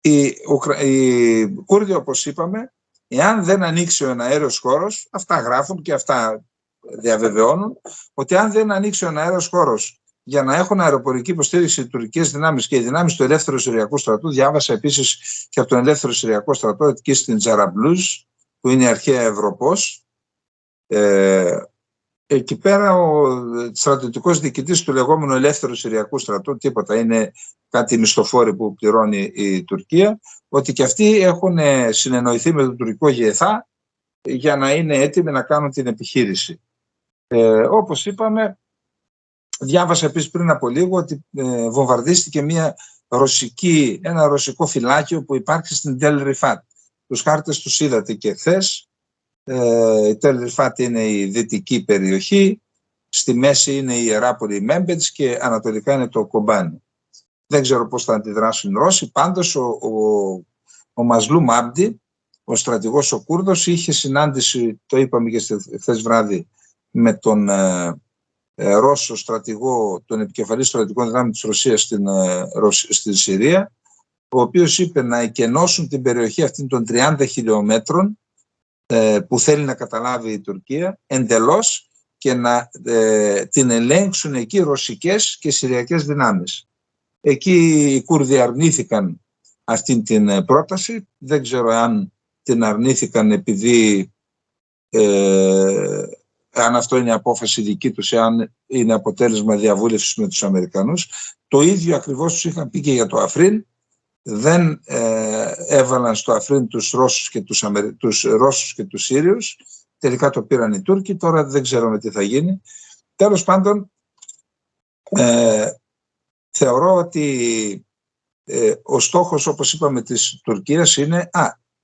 οι Κούρδοι, όπως είπαμε, εάν δεν ανοίξει ο εναέριος χώρος, αυτά γράφουν και αυτά διαβεβαιώνουν, ότι αν δεν ανοίξει ο εναέριος χώρος για να έχουν αεροπορική υποστήριξη οι τουρκικές δυνάμεις και οι δυνάμεις του Ελεύθερου Συριακού Στρατού, διάβασα επίσης και από τον Ελεύθερο Συριακό Στρατό, εκεί στην Τζαραμπλούζ, που είναι η αρχαία Ευρωπός, εκεί πέρα ο στρατιωτικός διοικητής του λεγόμενου Ελεύθερου Συριακού Στρατού, τίποτα, είναι κάτι μισθοφόροι που πληρώνει η Τουρκία, ότι και αυτοί έχουν συνεννοηθεί με τον τουρκικό ΓΕΘΑ για να είναι έτοιμοι να κάνουν την επιχείρηση. Όπως είπαμε, διάβασα επίσης πριν από λίγο ότι βομβαρδίστηκε ένα ρωσικό φυλάκιο που υπάρχει στην Τελ Ριφάτ. Τους χάρτες τους είδατε και χθες. Η Τελ Ριφάτ είναι η δυτική περιοχή, στη μέση είναι η Ιεράπολη Μέμπετς και ανατολικά είναι το Κομπάνι. Δεν ξέρω πώς θα αντιδράσουν οι Ρώσοι, πάντως ο Μασλούμ Αμπντι, ο στρατηγός ο Κούρδος, είχε συνάντηση, το είπαμε και χθες βράδυ, με τον Ρώσο στρατηγό, τον επικεφαλής στρατηγικών δυνάμεων της Ρωσίας στην Συρία, ο οποίος είπε να εκενώσουν την περιοχή αυτή των 30 χιλιόμετρων που θέλει να καταλάβει η Τουρκία εντελώς και να την ελέγξουν εκεί ρωσικές και συριακές δυνάμεις. Εκεί οι Κούρδοι αρνήθηκαν αυτή την πρόταση. Δεν ξέρω αν την αρνήθηκαν επειδή αν αυτό είναι απόφαση δική τους, αν είναι αποτέλεσμα διαβούλευσης με τους Αμερικανούς. Το ίδιο ακριβώς τους είχαν πει και για το Αφρίν. Δεν έβαλαν στο Αφρίν τους Ρώσους και τους Σύριους. Τελικά το πήραν οι Τούρκοι. Τώρα δεν ξέρουμε τι θα γίνει. Τέλος πάντων, θεωρώ ότι ο στόχος, όπως είπαμε, της Τουρκίας είναι,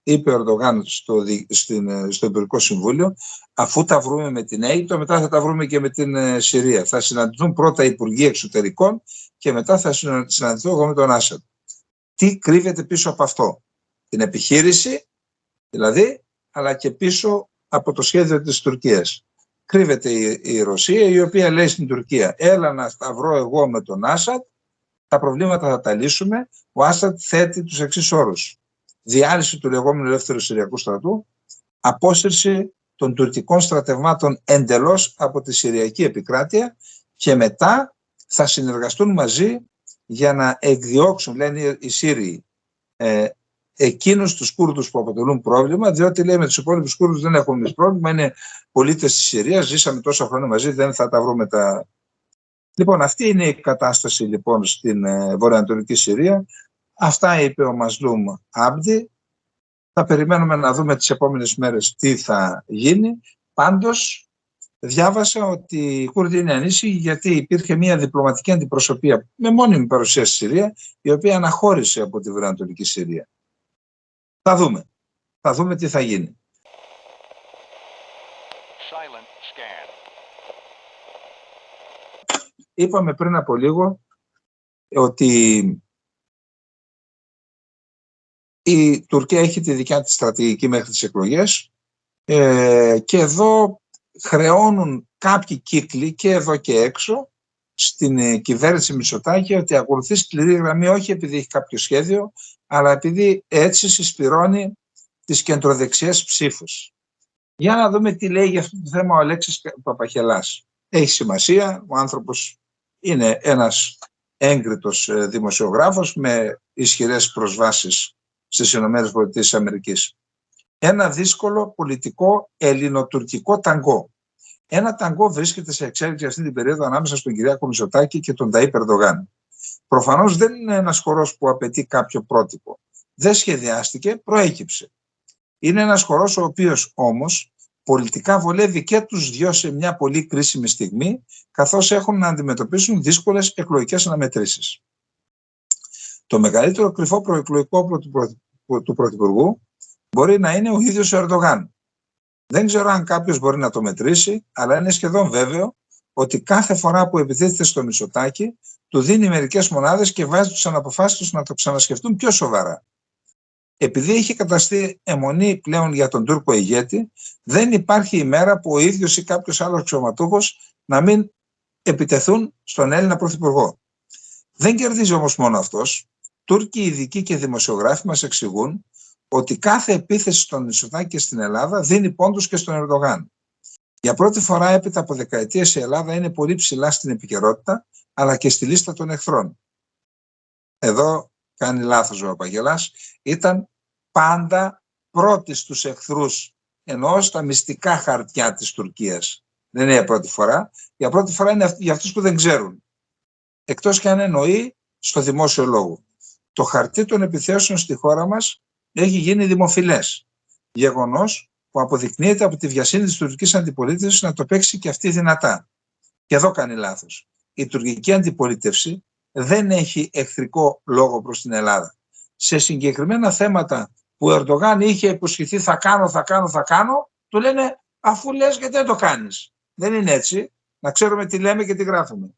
είπε ο Ερντογάν στο Υπουργικό Συμβούλιο, αφού τα βρούμε με την Αίγυπτο, μετά θα τα βρούμε και με την Συρία. Θα συναντηθούν πρώτα οι Υπουργοί Εξωτερικών και μετά θα συναντηθώ εγώ με τον Άσαντ. Τι κρύβεται πίσω από αυτό? Την επιχείρηση, δηλαδή, αλλά και πίσω από το σχέδιο της Τουρκίας. Κρύβεται η Ρωσία, η οποία λέει στην Τουρκία, έλα να τα βρω εγώ με τον Άσαντ, τα προβλήματα θα τα λύσουμε. Ο Άσαντ θέτει τους εξής όρους: διάλυση του λεγόμενου Ελεύθερου Συριακού Στρατού, απόσυρση των τουρκικών στρατευμάτων εντελώς από τη Συριακή επικράτεια και μετά θα συνεργαστούν μαζί για να εκδιώξουν, λένε οι Σύριοι, εκείνους τους Κούρδους που αποτελούν πρόβλημα, διότι λέει με τους υπόλοιπους Κούρδους δεν έχουμε εμείς πρόβλημα, είναι πολίτες της Συρίας, ζήσαμε τόσα χρόνια μαζί, δεν θα τα βρούμε τα... Λοιπόν, αυτή είναι η κατάσταση λοιπόν στην βορειοανατολική Συρία. Αυτά είπε ο Μασλούμ Αμπντι. Θα περιμένουμε να δούμε τις επόμενες μέρες τι θα γίνει. Πάντως, διάβασα ότι οι Κούρδοι είναι ανήσυχοι γιατί υπήρχε μια διπλωματική αντιπροσωπεία με μόνιμη παρουσία στη Συρία, η οποία αναχώρησε από τη βορειοανατολική Συρία. Θα δούμε. Θα δούμε τι θα γίνει. Είπαμε πριν από λίγο ότι η Τουρκία έχει τη δικιά της στρατηγική μέχρι τις εκλογές και εδώ χρεώνουν κάποιοι κύκλοι και εδώ και έξω στην κυβέρνηση Μητσοτάκη ότι ακολουθεί σκληρή γραμμή, όχι επειδή έχει κάποιο σχέδιο, αλλά επειδή έτσι συσπυρώνει τις κεντροδεξιές ψήφους. Για να δούμε τι λέει για αυτό το θέμα ο Αλέξης Παπαχελάς. Έχει σημασία, ο άνθρωπος είναι ένας έγκριτος δημοσιογράφος με ισχυρές προσβάσεις στις ΗΠΑ. Ένα δύσκολο πολιτικό ελληνοτουρκικό ταγκό. Ένα ταγκό βρίσκεται σε εξέλιξη αυτή την περίοδο ανάμεσα στον Κυριάκο Μητσοτάκη και τον Ταΐπ Ερντογάν. Προφανώς δεν είναι ένας χορός που απαιτεί κάποιο πρότυπο. Δεν σχεδιάστηκε, προέκυψε. Είναι ένας χορός ο οποίος όμως πολιτικά βολεύει και τους δυο σε μια πολύ κρίσιμη στιγμή, καθώς έχουν να αντιμετωπίσουν δύσκολες εκλογικές αναμετρήσεις. Το μεγαλύτερο κρυφό προεκλογικό όπλο του Πρωθυπουργού μπορεί να είναι ο ίδιος ο Ερντογάν. Δεν ξέρω αν κάποιος μπορεί να το μετρήσει, αλλά είναι σχεδόν βέβαιο ότι κάθε φορά που επιτίθεται στο Μητσοτάκη, του δίνει μερικές μονάδες και βάζει τους αναποφάσεις τους να το ξανασκεφτούν πιο σοβαρά. Επειδή έχει καταστεί αιμονή πλέον για τον Τούρκο ηγέτη, δεν υπάρχει ημέρα που ο ίδιος ή κάποιος άλλος αξιωματούχος να μην επιτεθούν στον Έλληνα Πρωθυπουργό. Δεν κερδίζει όμως μόνο αυτός. Τούρκοι ειδικοί και δημοσιογράφοι μας εξηγούν ότι κάθε επίθεση στον Μητσοτάκη και στην Ελλάδα δίνει πόντους και στον Ερντογάν. Για πρώτη φορά έπειτα από δεκαετίες η Ελλάδα είναι πολύ ψηλά στην επικαιρότητα, αλλά και στη λίστα των εχθρών. Εδώ κάνει λάθος ο Παπαγελάς. Ήταν πάντα πρώτη στους εχθρούς, ενώ στα μυστικά χαρτιά της Τουρκίας. Δεν είναι για πρώτη φορά. Για πρώτη φορά είναι για αυτούς που δεν ξέρουν. Εκτός και αν εννοεί στο δημόσιο λόγο. Το χαρτί των επιθέσεων στη χώρα μας έχει γίνει δημοφιλές. Γεγονός που αποδεικνύεται από τη βιασύνη της τουρκικής αντιπολίτευσης να το παίξει και αυτή δυνατά. Και εδώ κάνει λάθος. Η τουρκική αντιπολίτευση δεν έχει εχθρικό λόγο προς την Ελλάδα. Σε συγκεκριμένα θέματα που ο Ερντογάν είχε υποσχεθεί θα κάνω, του λένε αφού λες γιατί δεν το κάνεις. Δεν είναι έτσι. Να ξέρουμε τι λέμε και τι γράφουμε.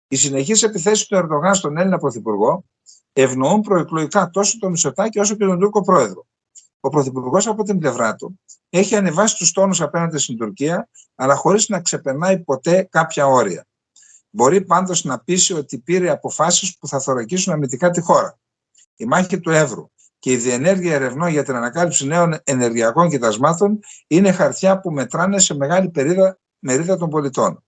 Οι συνεχείς επιθέσεις του Ερντογάν στον Έλληνα Πρωθυπουργό ευνοούν προεκλογικά τόσο τον Μητσοτάκη όσο και τον Τούρκο Πρόεδρο. Ο Πρωθυπουργός από την πλευρά του έχει ανεβάσει τους τόνους απέναντι στην Τουρκία, αλλά χωρίς να ξεπερνάει ποτέ κάποια όρια. Μπορεί πάντως να πείσει ότι πήρε αποφάσεις που θα θωρακίσουν αμυντικά τη χώρα. Η μάχη του Εύρου και η διενέργεια ερευνών για την ανακάλυψη νέων ενεργειακών κοιτασμάτων είναι χαρτιά που μετράνε σε μεγάλη μερίδα των πολιτών.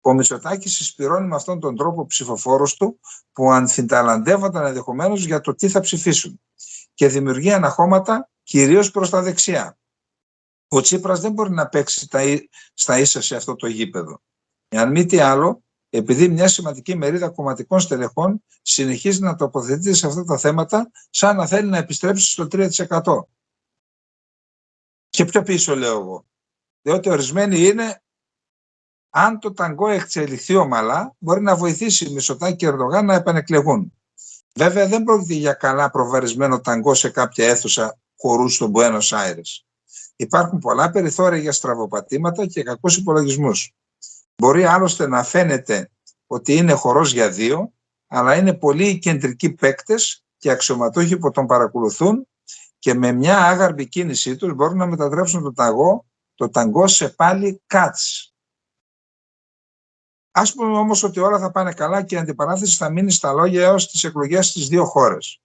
Ο Μητσοτάκης συσπυρώνει με αυτόν τον τρόπο ψηφοφόρους του που αμφιταλαντεύονταν ενδεχομένως για το τι θα ψηφίσουν και δημιουργεί αναχώματα κυρίως προς τα δεξιά. Ο Τσίπρας δεν μπορεί να παίξει στα ίσα σε αυτό το γήπεδο. Εάν μη τι άλλο, επειδή μια σημαντική μερίδα κομματικών στελεχών συνεχίζει να τοποθετείται σε αυτά τα θέματα σαν να θέλει να επιστρέψει στο 3%. Και πιο πίσω λέω εγώ. Διότι ορισμένοι είναι, αν το ταγκό εξελιχθεί ομαλά, μπορεί να βοηθήσει Μητσοτάκη και Ερντογάν να επανεκλεγούν. Βέβαια δεν πρόκειται για καλά προβαρισμένο ταγκό σε κάποια αίθουσα χορού στο Μπουένος Άιρες. Υπάρχουν πολλά περιθώρια για στραβοπατήματα και κακούς υπολογισμούς. Μπορεί άλλωστε να φαίνεται ότι είναι χορός για δύο, αλλά είναι πολλοί κεντρικοί παίκτες και αξιωματούχοι που τον παρακολουθούν και με μια άγαρμπη κίνησή τους μπορούν να μετατρέψουν το ταγκό σε πάλι κάτς. Ας πούμε όμως ότι όλα θα πάνε καλά και η αντιπαράθεση θα μείνει στα λόγια έως τις εκλογές στις δύο χώρες.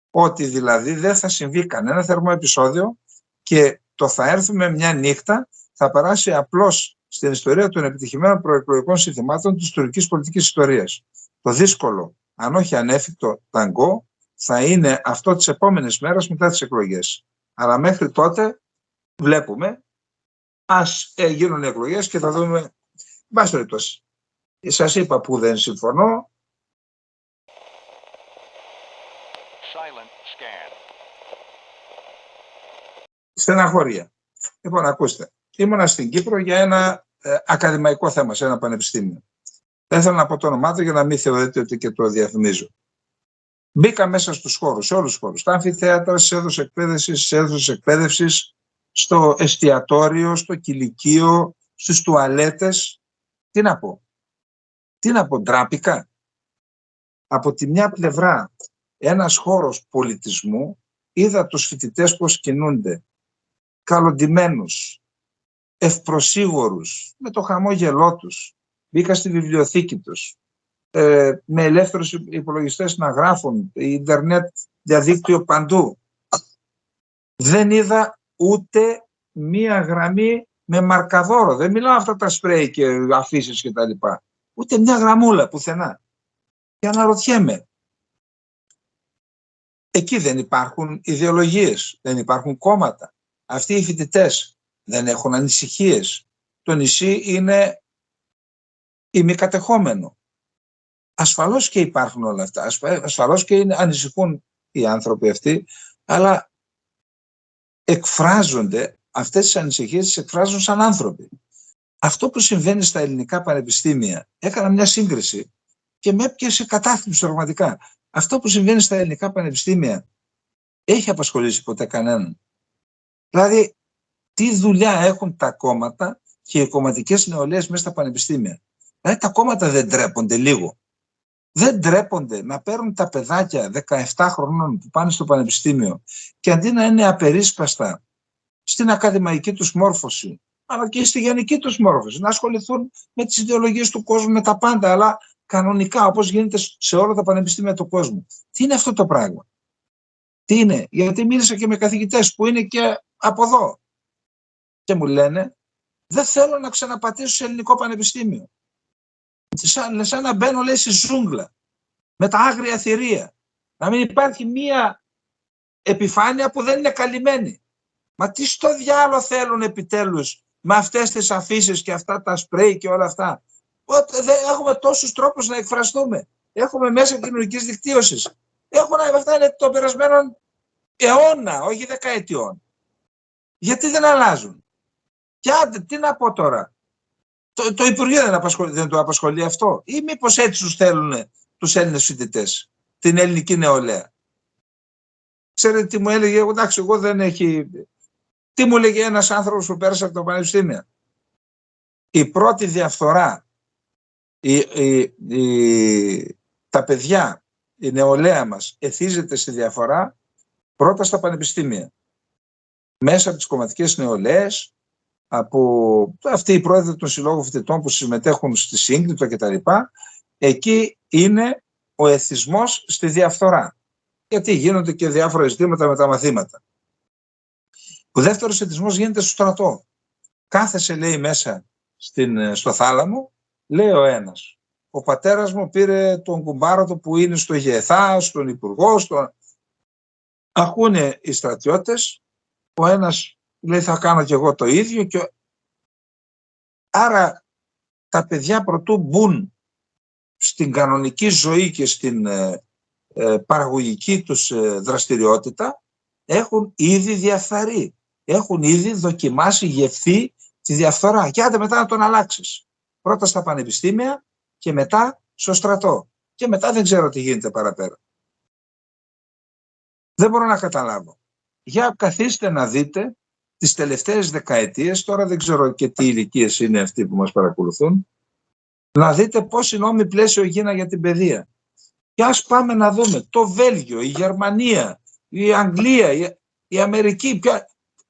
Ότι δηλαδή δεν θα συμβεί κανένα θερμό επεισόδιο και το θα έρθουμε μια νύχτα, θα περάσει απλώς στην ιστορία των επιτυχημένων προεκλογικών συνθημάτων της τουρκικής πολιτικής ιστορίας. Το δύσκολο, αν όχι ανέφικτο ταγκό, θα είναι αυτό τις επόμενες μέρες μετά τις εκλογές. Αλλά μέχρι τότε βλέπουμε, ας γίνουν εκλογές και θα δούμε. Μπας περιπτώσει. Σας είπα που δεν συμφωνώ. Στεναχώρια. Λοιπόν, ακούστε. Ήμουνα στην Κύπρο για ένα ακαδημαϊκό θέμα σε ένα πανεπιστήμιο. Δεν θέλω να πω το όνομά του για να μην θεωρείτε ότι και το διαφημίζω. Μπήκα μέσα στους χώρους, σε όλους τους χώρους. Στα αμφιθέατρα, στις αίθουσες εκπαίδευσης, στο εστιατόριο, στο κηλικείο, στις τουαλέτες. Τι να πω, ντράπηκα. Από τη μια πλευρά ένας χώρος πολιτισμού, είδα τους φοιτητές πώς κινούνται, καλοντυμένους, ευπροσίγορους, με το χαμόγελό τους. Μπήκα στη βιβλιοθήκη τους, με ελεύθερους υπολογιστές να γράφουν, ίντερνετ διαδίκτυο παντού. Δεν είδα ούτε μία γραμμή με μαρκαδόρο. Δεν μιλάω αυτά τα σπρέι και αφήσεις και τα λοιπά. Ούτε μια γραμμούλα πουθενά. Και αναρωτιέμαι. Εκεί δεν υπάρχουν ιδεολογίες, δεν υπάρχουν κόμματα. Αυτοί οι φοιτητές δεν έχουν ανησυχίες. Το νησί είναι ημικατεχόμενο. Ασφαλώς και υπάρχουν όλα αυτά. Ασφαλώς και ανησυχούν οι άνθρωποι αυτοί, αλλά εκφράζονται, αυτές τις ανησυχίες τις εκφράζουν σαν άνθρωποι. Αυτό που συμβαίνει στα ελληνικά πανεπιστήμια, έκανα μια σύγκριση και με έπιασε κατάθλιψη πραγματικά. Αυτό που συμβαίνει στα ελληνικά πανεπιστήμια έχει απασχολήσει ποτέ κανέναν? Δηλαδή, τι δουλειά έχουν τα κόμματα και οι κομματικές νεολαίες μέσα στα πανεπιστήμια? Δηλαδή, τα κόμματα δεν ντρέπονται λίγο? Δεν ντρέπονται να παίρνουν τα παιδάκια 17 χρονών που πάνε στο πανεπιστήμιο και αντί να είναι απερίσπαστα στην ακαδημαϊκή τους μόρφωση, αλλά και στη γενική τους μόρφωση, να ασχοληθούν με τις ιδεολογίες του κόσμου, με τα πάντα, αλλά κανονικά, όπως γίνεται σε όλα τα πανεπιστήμια του κόσμου. Τι είναι αυτό το πράγμα? Τι είναι? Γιατί μίλησα και με καθηγητές που είναι και από εδώ και μου λένε, δεν θέλω να ξαναπατήσω σε ελληνικό πανεπιστήμιο. Σαν να μπαίνω, λέει, στη ζούγκλα με τα άγρια θηρία. Να μην υπάρχει μία επιφάνεια που δεν είναι καλυμμένη. Μα τι στο διάλο θέλουν επιτέλους με αυτές τις αφήσεις και αυτά τα σπρέι και όλα αυτά? Δεν έχουμε τόσους τρόπους να εκφραστούμε. Έχουμε μέσα κοινωνικής δικτύωσης. Αυτά είναι των περασμένων αιώνα, όχι δεκαετιών. Γιατί δεν αλλάζουν? Και άντε, τι να πω τώρα? Το Υπουργείο δεν το απασχολεί αυτό? Ή μήπως έτσι τους θέλουν τους Έλληνες φοιτητές, την ελληνική νεολαία? Ξέρετε τι μου έλεγε? Εντάξει, εγώ δεν έχει... Τι μου έλεγε ένας άνθρωπος που πέρασε από το πανεπιστήμιο? Η πρώτη διαφθορά, τα παιδιά, η νεολαία μας εθίζεται στη διαφορά πρώτα στα πανεπιστήμια. Μέσα από τις κομματικές νεολαίες, από αυτοί οι πρόεδροι των συλλόγων φοιτητών που συμμετέχουν στη σύγκριτο κτλ. Εκεί είναι ο εθισμός στη διαφθορά. Γιατί γίνονται και διάφορα ζητήματα με τα μαθήματα. Ο δεύτερος εθισμός γίνεται στο στρατό. Κάθεσε, λέει, μέσα στο θάλαμο, λέει ο ένας, ο πατέρας μου πήρε τον κουμπάρο του που είναι στο ΓΕΘΑ, στον υπουργό, ακούνε οι στρατιώτες, ο ένας λέει θα κάνω κι εγώ το ίδιο άρα τα παιδιά προτού μπουν στην κανονική ζωή και στην παραγωγική τους δραστηριότητα έχουν ήδη διαφθαρεί, έχουν ήδη δοκιμάσει, γευθεί τη διαφθορά και άντε μετά να τον αλλάξεις. Πρώτα στα πανεπιστήμια και μετά στο στρατό και μετά δεν ξέρω τι γίνεται παραπέρα. Δεν μπορώ να καταλάβω. Για καθίστε να δείτε τις τελευταίες δεκαετίες, τώρα δεν ξέρω και τι ηλικίες είναι αυτοί που μας παρακολουθούν, να δείτε πώς οι νόμοι πλαίσιο γίνανε για την παιδεία. Και ας πάμε να δούμε το Βέλγιο, η Γερμανία, η Αγγλία, η Αμερική,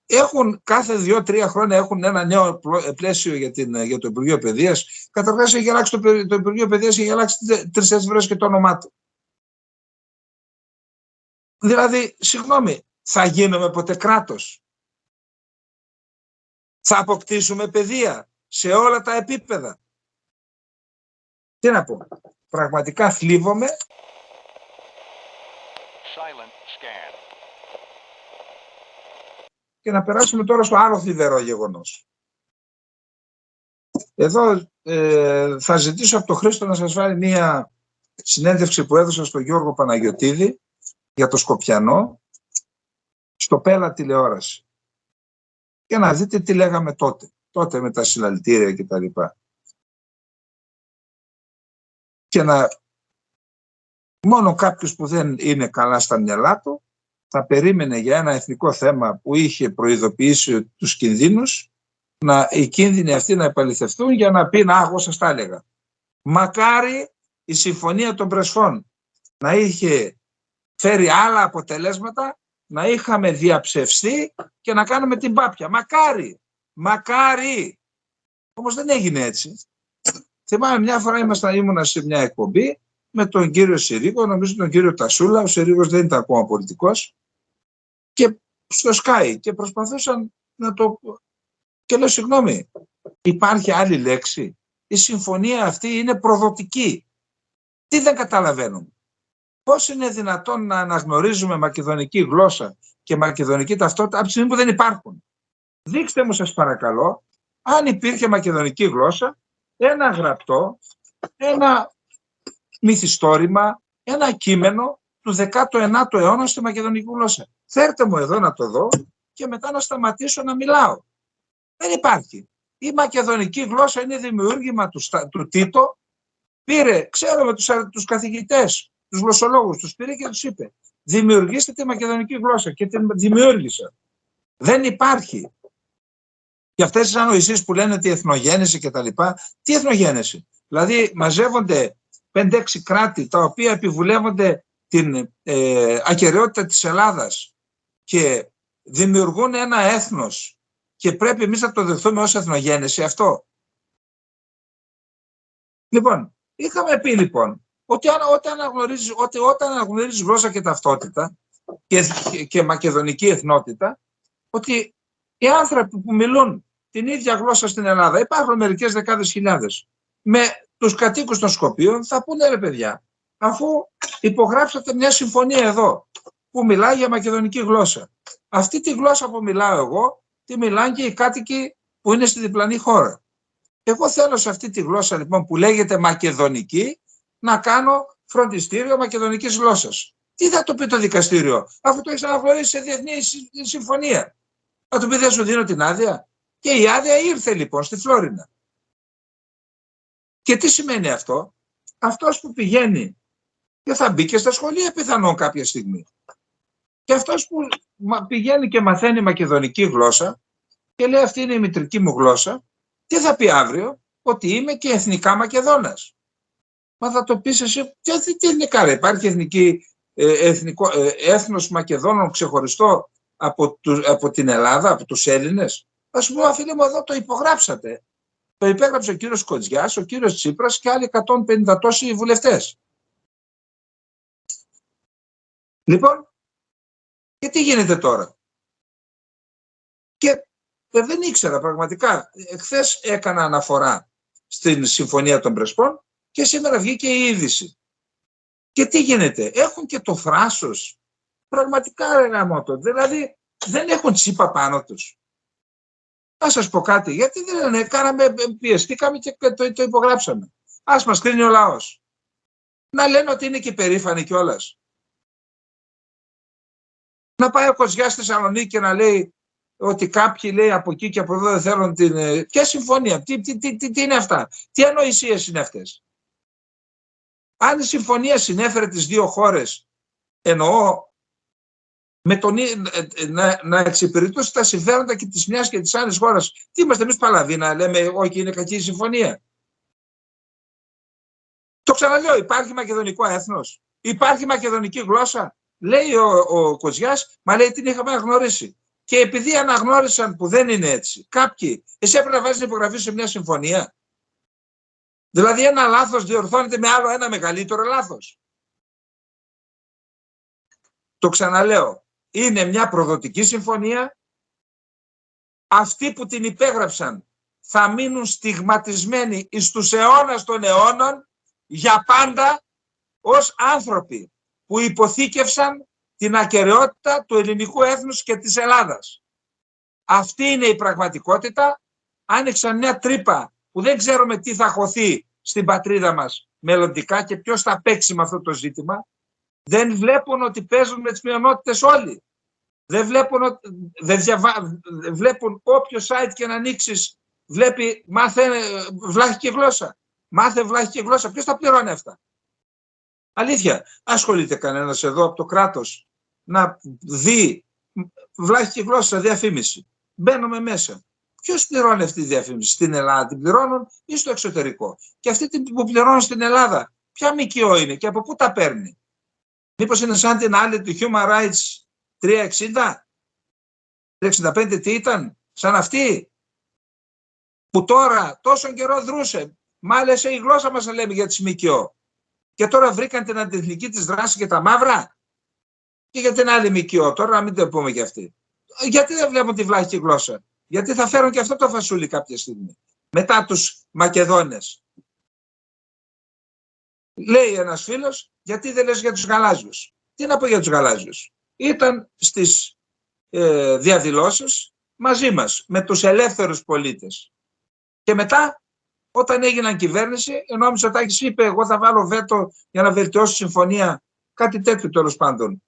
έχουν κάθε 2-3 χρόνια έχουν ένα νέο πλαίσιο για το Υπουργείο Παιδείας. Καταρχάς έχει αλλάξει το Υπουργείο Παιδείας, έχει αλλάξει 3-4 φορές και το όνομά του. Δηλαδή, συγγνώμη, θα γίνουμε ποτέ κράτος? Θα αποκτήσουμε παιδεία σε όλα τα επίπεδα? Τι να πω, πραγματικά θλίβομαι. Και να περάσουμε τώρα στο άλλο θλιβερό γεγονός. Εδώ θα ζητήσω από τον Χρήστο να σας βάλει μία συνέντευξη που έδωσα στον Γιώργο Παναγιωτίδη για το Σκοπιανό στο Πέλα τηλεόραση και να δείτε τι λέγαμε τότε με τα συλλαλητήρια και τα λοιπά. Και μόνο κάποιος που δεν είναι καλά στα μυαλά του θα περίμενε για ένα εθνικό θέμα που είχε προειδοποιήσει τους κινδύνους, οι κίνδυνοι αυτοί να επαληθευτούν για να πει εγώ σας τα έλεγα. Μακάρι η Συμφωνία των Πρεσφών να είχε φέρει άλλα αποτελέσματα, να είχαμε διαψευστεί και να κάνουμε την πάπια. Μακάρι. Όμως δεν έγινε έτσι. Θυμάμαι μια φορά ήμουνα σε μια εκπομπή με τον κύριο Συρίγο, νομίζω τον κύριο Τασούλα. Ο Συρίγος δεν ήταν ακόμα πολιτικός. Και στο Sky και προσπαθούσαν να το... Και λέω, συγγνώμη, υπάρχει άλλη λέξη? Η συμφωνία αυτή είναι προδοτική. Τι δεν καταλαβαίνουμε? Πώς είναι δυνατόν να αναγνωρίζουμε μακεδονική γλώσσα και μακεδονική ταυτότητα από τη στιγμή που δεν υπάρχουν? Δείξτε μου, σας παρακαλώ, αν υπήρχε μακεδονική γλώσσα, ένα γραπτό, ένα μυθιστόρημα, ένα κείμενο του 19ου αιώνα στη μακεδονική γλώσσα. Φέρτε μου εδώ να το δω και μετά να σταματήσω να μιλάω. Δεν υπάρχει. Η μακεδονική γλώσσα είναι δημιούργημα του Τίτο. Πήρε, ξέρουμε τους καθηγητές, τους γλωσσολόγους, τους πήρε και τους είπε: δημιουργήστε τη μακεδονική γλώσσα, και την δημιούργησα. Δεν υπάρχει. Και αυτές τις ανοησίες που λένε τη εθνογέννηση κτλ. Τι εθνογέννηση? Δηλαδή μαζεύονται 5-6 κράτη τα οποία επιβουλεύονται την ακεραιότητα της Ελλάδας και δημιουργούν ένα έθνος και πρέπει εμείς να το δεχθούμε ως εθνογέννηση αυτό? Λοιπόν, είχαμε πει λοιπόν ότι όταν αναγνωρίζεις γλώσσα και ταυτότητα και μακεδονική εθνότητα, ότι οι άνθρωποι που μιλούν την ίδια γλώσσα στην Ελλάδα, υπάρχουν μερικές δεκάδες χιλιάδες, με τους κατοίκους των Σκοπίων θα πούνε: ρε παιδιά, αφού υπογράψατε μια συμφωνία εδώ που μιλάει για μακεδονική γλώσσα, αυτή τη γλώσσα που μιλάω εγώ τη μιλάνε και οι κάτοικοι που είναι στη διπλανή χώρα. Εγώ θέλω σε αυτή τη γλώσσα λοιπόν που λέγεται μακεδονική να κάνω φροντιστήριο μακεδονικής γλώσσας. Τι θα το πει το δικαστήριο, αφού το έχεις αναγνωρίσει σε διεθνή συμφωνία? Θα του πει: δεν σου δίνω την άδεια? Και η άδεια ήρθε λοιπόν στη Φλόρινα. Και τι σημαίνει αυτό? Αυτός που πηγαίνει και θα μπει και στα σχολεία πιθανόν κάποια στιγμή, και αυτός που πηγαίνει και μαθαίνει μακεδονική γλώσσα και λέει: αυτή είναι η μητρική μου γλώσσα, τι θα πει αύριο? Ότι είμαι και εθνικά Μακεδόνας. Μα θα το πεις εσύ: τι εθνικά ρε? Υπάρχει έθνος Μακεδόνων ξεχωριστό από την Ελλάδα, από τους Έλληνες? Ας πούμε, φίλε μου, εδώ το υπογράψατε. Το υπέγραψε ο κύριος Κοντζιάς, ο κύριος Τσίπρας και άλλοι 150 τόσοι βουλευτές. Λοιπόν, και τι γίνεται τώρα? Και δεν ήξερα πραγματικά. Χθες έκανα αναφορά στην Συμφωνία των Πρεσπών και σήμερα βγήκε η είδηση. Και τι γίνεται? Έχουν και το θράσος. Πραγματικά, ρε γαμώτο. Δηλαδή δεν έχουν Τσίπα πάνω τους. Να σας πω κάτι, γιατί δεν κάναμε, πιεστήκαμε και το υπογράψαμε. Ας μας κρίνει ο λαός. Να λένε ότι είναι και περήφανοι κιόλας. Να πάει ο Κοντζιάς στη Θεσσαλονίκη και να λέει ότι κάποιοι, λέει, από εκεί και από εδώ δεν θέλουν την... Ποια συμφωνία, τι είναι αυτά, τι ανοησίες είναι αυτές? Αν η συμφωνία συνέφερε τις δύο χώρες, εννοώ με να εξυπηρετούσε τα συμφέροντα και της μιας και της άλλης χώρας, τι είμαστε εμείς παλαβοί να λέμε όχι, είναι κακή η συμφωνία? Το ξαναλέω, υπάρχει μακεδονικό έθνος, υπάρχει μακεδονική γλώσσα? Λέει ο Κοντζιάς, μα λέει την είχαμε αναγνωρίσει. Και επειδή αναγνώρισαν που δεν είναι έτσι, κάποιοι, εσύ έπρεπε να βάζεις την υπογραφή σε μια συμφωνία? Δηλαδή ένα λάθος διορθώνεται με άλλο ένα μεγαλύτερο λάθος. Το ξαναλέω, είναι μια προδοτική συμφωνία. Αυτοί που την υπέγραψαν θα μείνουν στιγματισμένοι εις τους αιώνας των αιώνων για πάντα ως άνθρωποι που υποθήκευσαν την ακεραιότητα του ελληνικού έθνους και της Ελλάδας. Αυτή είναι η πραγματικότητα. Άνοιξαν μια τρύπα που δεν ξέρουμε τι θα χωθεί στην πατρίδα μας μελλοντικά και ποιος θα παίξει με αυτό το ζήτημα. Δεν βλέπουν ότι παίζουν με τις μειονότητες όλοι. Δεν βλέπουν όποιο site και να ανοίξεις, βλέπει μάθε βλάχικη γλώσσα. Μάθε βλάχικη γλώσσα. Ποιος τα πληρώνει αυτά? Αλήθεια, ασχολείται κανένας εδώ από το κράτος να δει βλάχικη γλώσσα διαφήμιση? Μπαίνουμε μέσα. Ποιος πληρώνει αυτή τη διαφήμιση? Στην Ελλάδα την πληρώνουν ή στο εξωτερικό? Και αυτή που πληρώνουν στην Ελλάδα, ποια ΜΚΟ είναι και από πού τα παίρνει? Μήπως είναι σαν την άλλη του Human Rights 360, 365, τι ήταν, σαν αυτή που τώρα τόσο καιρό δρούσε? Μάλιστα η γλώσσα μας να λέμε για τις ΜΚΟ. Και τώρα βρήκαν την αντιεθνική της δράση και τα μαύρα. Και για την άλλη ΜΚΟ, τώρα να μην το πούμε και αυτή. Γιατί δεν βλέπουν τη βλάχικη γλώσσα? Γιατί θα φέρουν και αυτό το φασούλι κάποια στιγμή. Μετά τους Μακεδόνες. Λέει ένας φίλος, γιατί δεν λες για τους γαλάζιους? Τι να πω για τους γαλάζιους? Ήταν στις διαδηλώσεις μαζί μας, με τους ελεύθερους πολίτες. Και μετά, όταν έγιναν κυβέρνηση, ενώ ο Μητσοτάκης είπε, εγώ θα βάλω βέτο για να βελτιώσω συμφωνία, κάτι τέτοιο τέλος πάντων,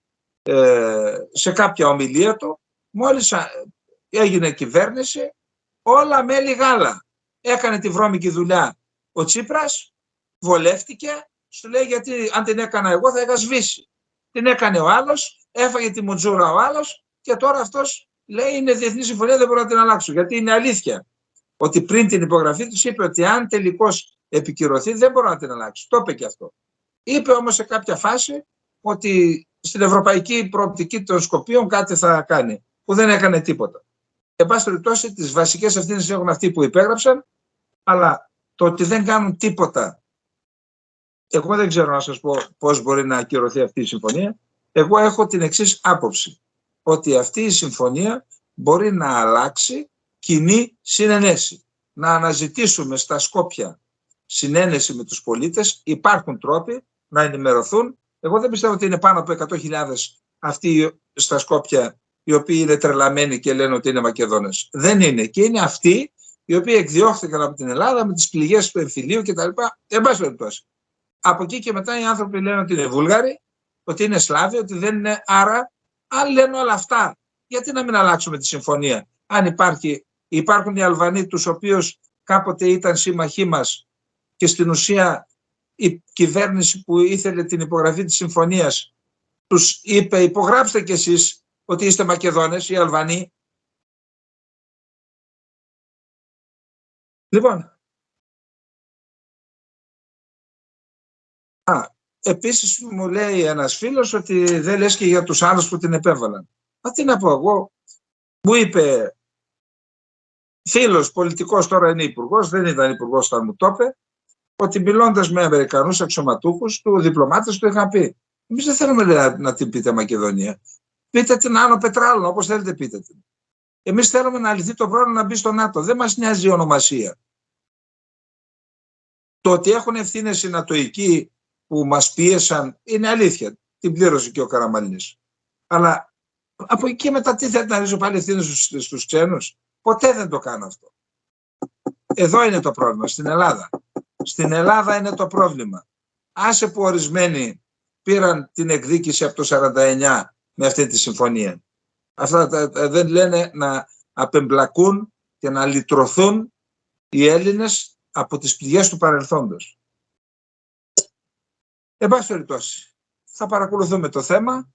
σε κάποια ομιλία του, μόλις έγινε κυβέρνηση, όλα μέλι γάλα. Έκανε τη βρώμικη δουλειά ο Τσίπρας, βολεύτηκε, σου λέει, γιατί αν την έκανα εγώ θα είχα σβήσει. Την έκανε ο άλλος, έφαγε τη μουτζούρα ο άλλος και τώρα αυτός λέει είναι διεθνή συμφωνία, δεν μπορώ να την αλλάξω. Γιατί είναι αλήθεια ότι πριν την υπογραφή τους είπε ότι αν τελικώς επικυρωθεί δεν μπορώ να την αλλάξω. Το είπε και αυτό. Είπε όμως σε κάποια φάση ότι στην ευρωπαϊκή προοπτική των Σκοπίων κάτι θα κάνει, που δεν έκανε τίποτα. Εν πάση περιπτώσει, τις βασικές ευθύνες έχουν αυτοί που υπέγραψαν, αλλά το ότι δεν κάνουν τίποτα, εγώ δεν ξέρω να σας πω πώς μπορεί να ακυρωθεί αυτή η συμφωνία. Εγώ έχω την εξής άποψη, ότι αυτή η συμφωνία μπορεί να αλλάξει κοινή συνενέση. Να αναζητήσουμε στα Σκόπια συνένεση με τους πολίτες, υπάρχουν τρόποι να ενημερωθούν. Εγώ δεν πιστεύω ότι είναι πάνω από 100.000 αυτοί στα Σκόπια οι οποίοι είναι τρελαμένοι και λένε ότι είναι Μακεδόνες. Δεν είναι. Και είναι αυτοί οι οποίοι εκδιώχθηκαν από την Ελλάδα με τις πληγές του εμφυλίου κτλ. Εν πάση περιπτώσει. Από εκεί και μετά οι άνθρωποι λένε ότι είναι Βούλγαροι, ότι είναι Σλάβοι, ότι δεν είναι. Άρα, αν λένε όλα αυτά, γιατί να μην αλλάξουμε τη συμφωνία? Αν υπάρχουν οι Αλβανοί, τους οποίους κάποτε ήταν σύμμαχοί μας και στην ουσία η κυβέρνηση που ήθελε την υπογραφή της συμφωνίας τους είπε υπογράψτε κι εσείς ότι είστε Μακεδόνες, οι Αλβανοί. Λοιπόν, επίσης μου λέει ένας φίλος ότι δεν λες και για τους άλλους που την επέβαλαν. Μα τι να πω εγώ, μου είπε φίλος πολιτικός, τώρα είναι υπουργός, δεν ήταν υπουργός όταν μου το είπε, ότι μιλώντας με Αμερικανούς αξιωματούχους του, διπλωμάτες του είχαν πει, εμείς δεν θέλουμε να την πείτε Μακεδονία. Πείτε την Άνω Πετράλων, όπως θέλετε πείτε την. Εμείς θέλουμε να λυθεί το πρόβλημα να μπει στο ΝΑΤΟ. Δεν μας νοιάζει η ονομασία. Το ότι έχουν ευθύνες οι νατοικοί που μας πίεσαν είναι αλήθεια. Την πλήρωσε και ο Καραμανλής. Αλλά από εκεί μετά τι θέλετε να ρίξω πάλι ευθύνες στους ξένους? Ποτέ δεν το κάνω αυτό. Εδώ είναι το πρόβλημα, στην Ελλάδα. Στην Ελλάδα είναι το πρόβλημα. Άσε που ορισμένοι πήραν την εκδίκηση από το 49 με αυτή τη συμφωνία. Αυτά δεν λένε να απεμπλακούν και να λυτρωθούν οι Έλληνες από τις πληγές του παρελθόντος. Εν πάση περιπτώσει, θα παρακολουθούμε το θέμα.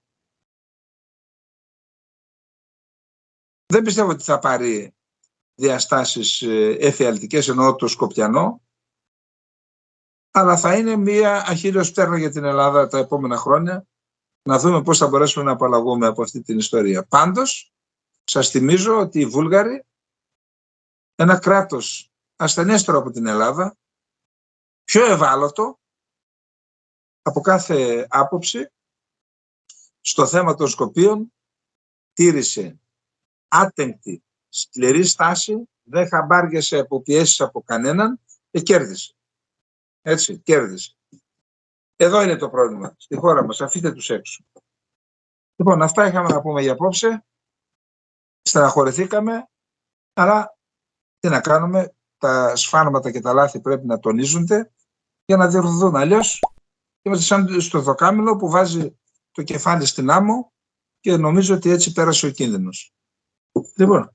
Δεν πιστεύω ότι θα πάρει διαστάσεις εφιαλτικές, εννοώ το Σκοπιανό, αλλά θα είναι μία αχίριος πτέρνα για την Ελλάδα τα επόμενα χρόνια, να δούμε πώς θα μπορέσουμε να απαλλαγούμε από αυτή την ιστορία. Πάντως, σας θυμίζω ότι οι Βούλγαροι, ένα κράτος ασθενέστερο από την Ελλάδα, πιο ευάλωτο από κάθε άποψη, στο θέμα των Σκοπίων, τήρησε άτεγκτη, σκληρή στάση, δεν χαμπάριασε από πιέσεις από κανέναν και κέρδισε. Έτσι, κέρδισε. Εδώ είναι το πρόβλημα, στη χώρα μας, αφήστε τους έξω. Λοιπόν, αυτά είχαμε να πούμε για απόψε. Στεναχωρηθήκαμε, αλλά τι να κάνουμε, τα σφάλματα και τα λάθη πρέπει να τονίζονται για να διορθωθούν. Αλλιώς είμαστε σαν στο δοκάμινο που βάζει το κεφάλι στην άμμο και νομίζω ότι έτσι πέρασε ο κίνδυνος. Λοιπόν.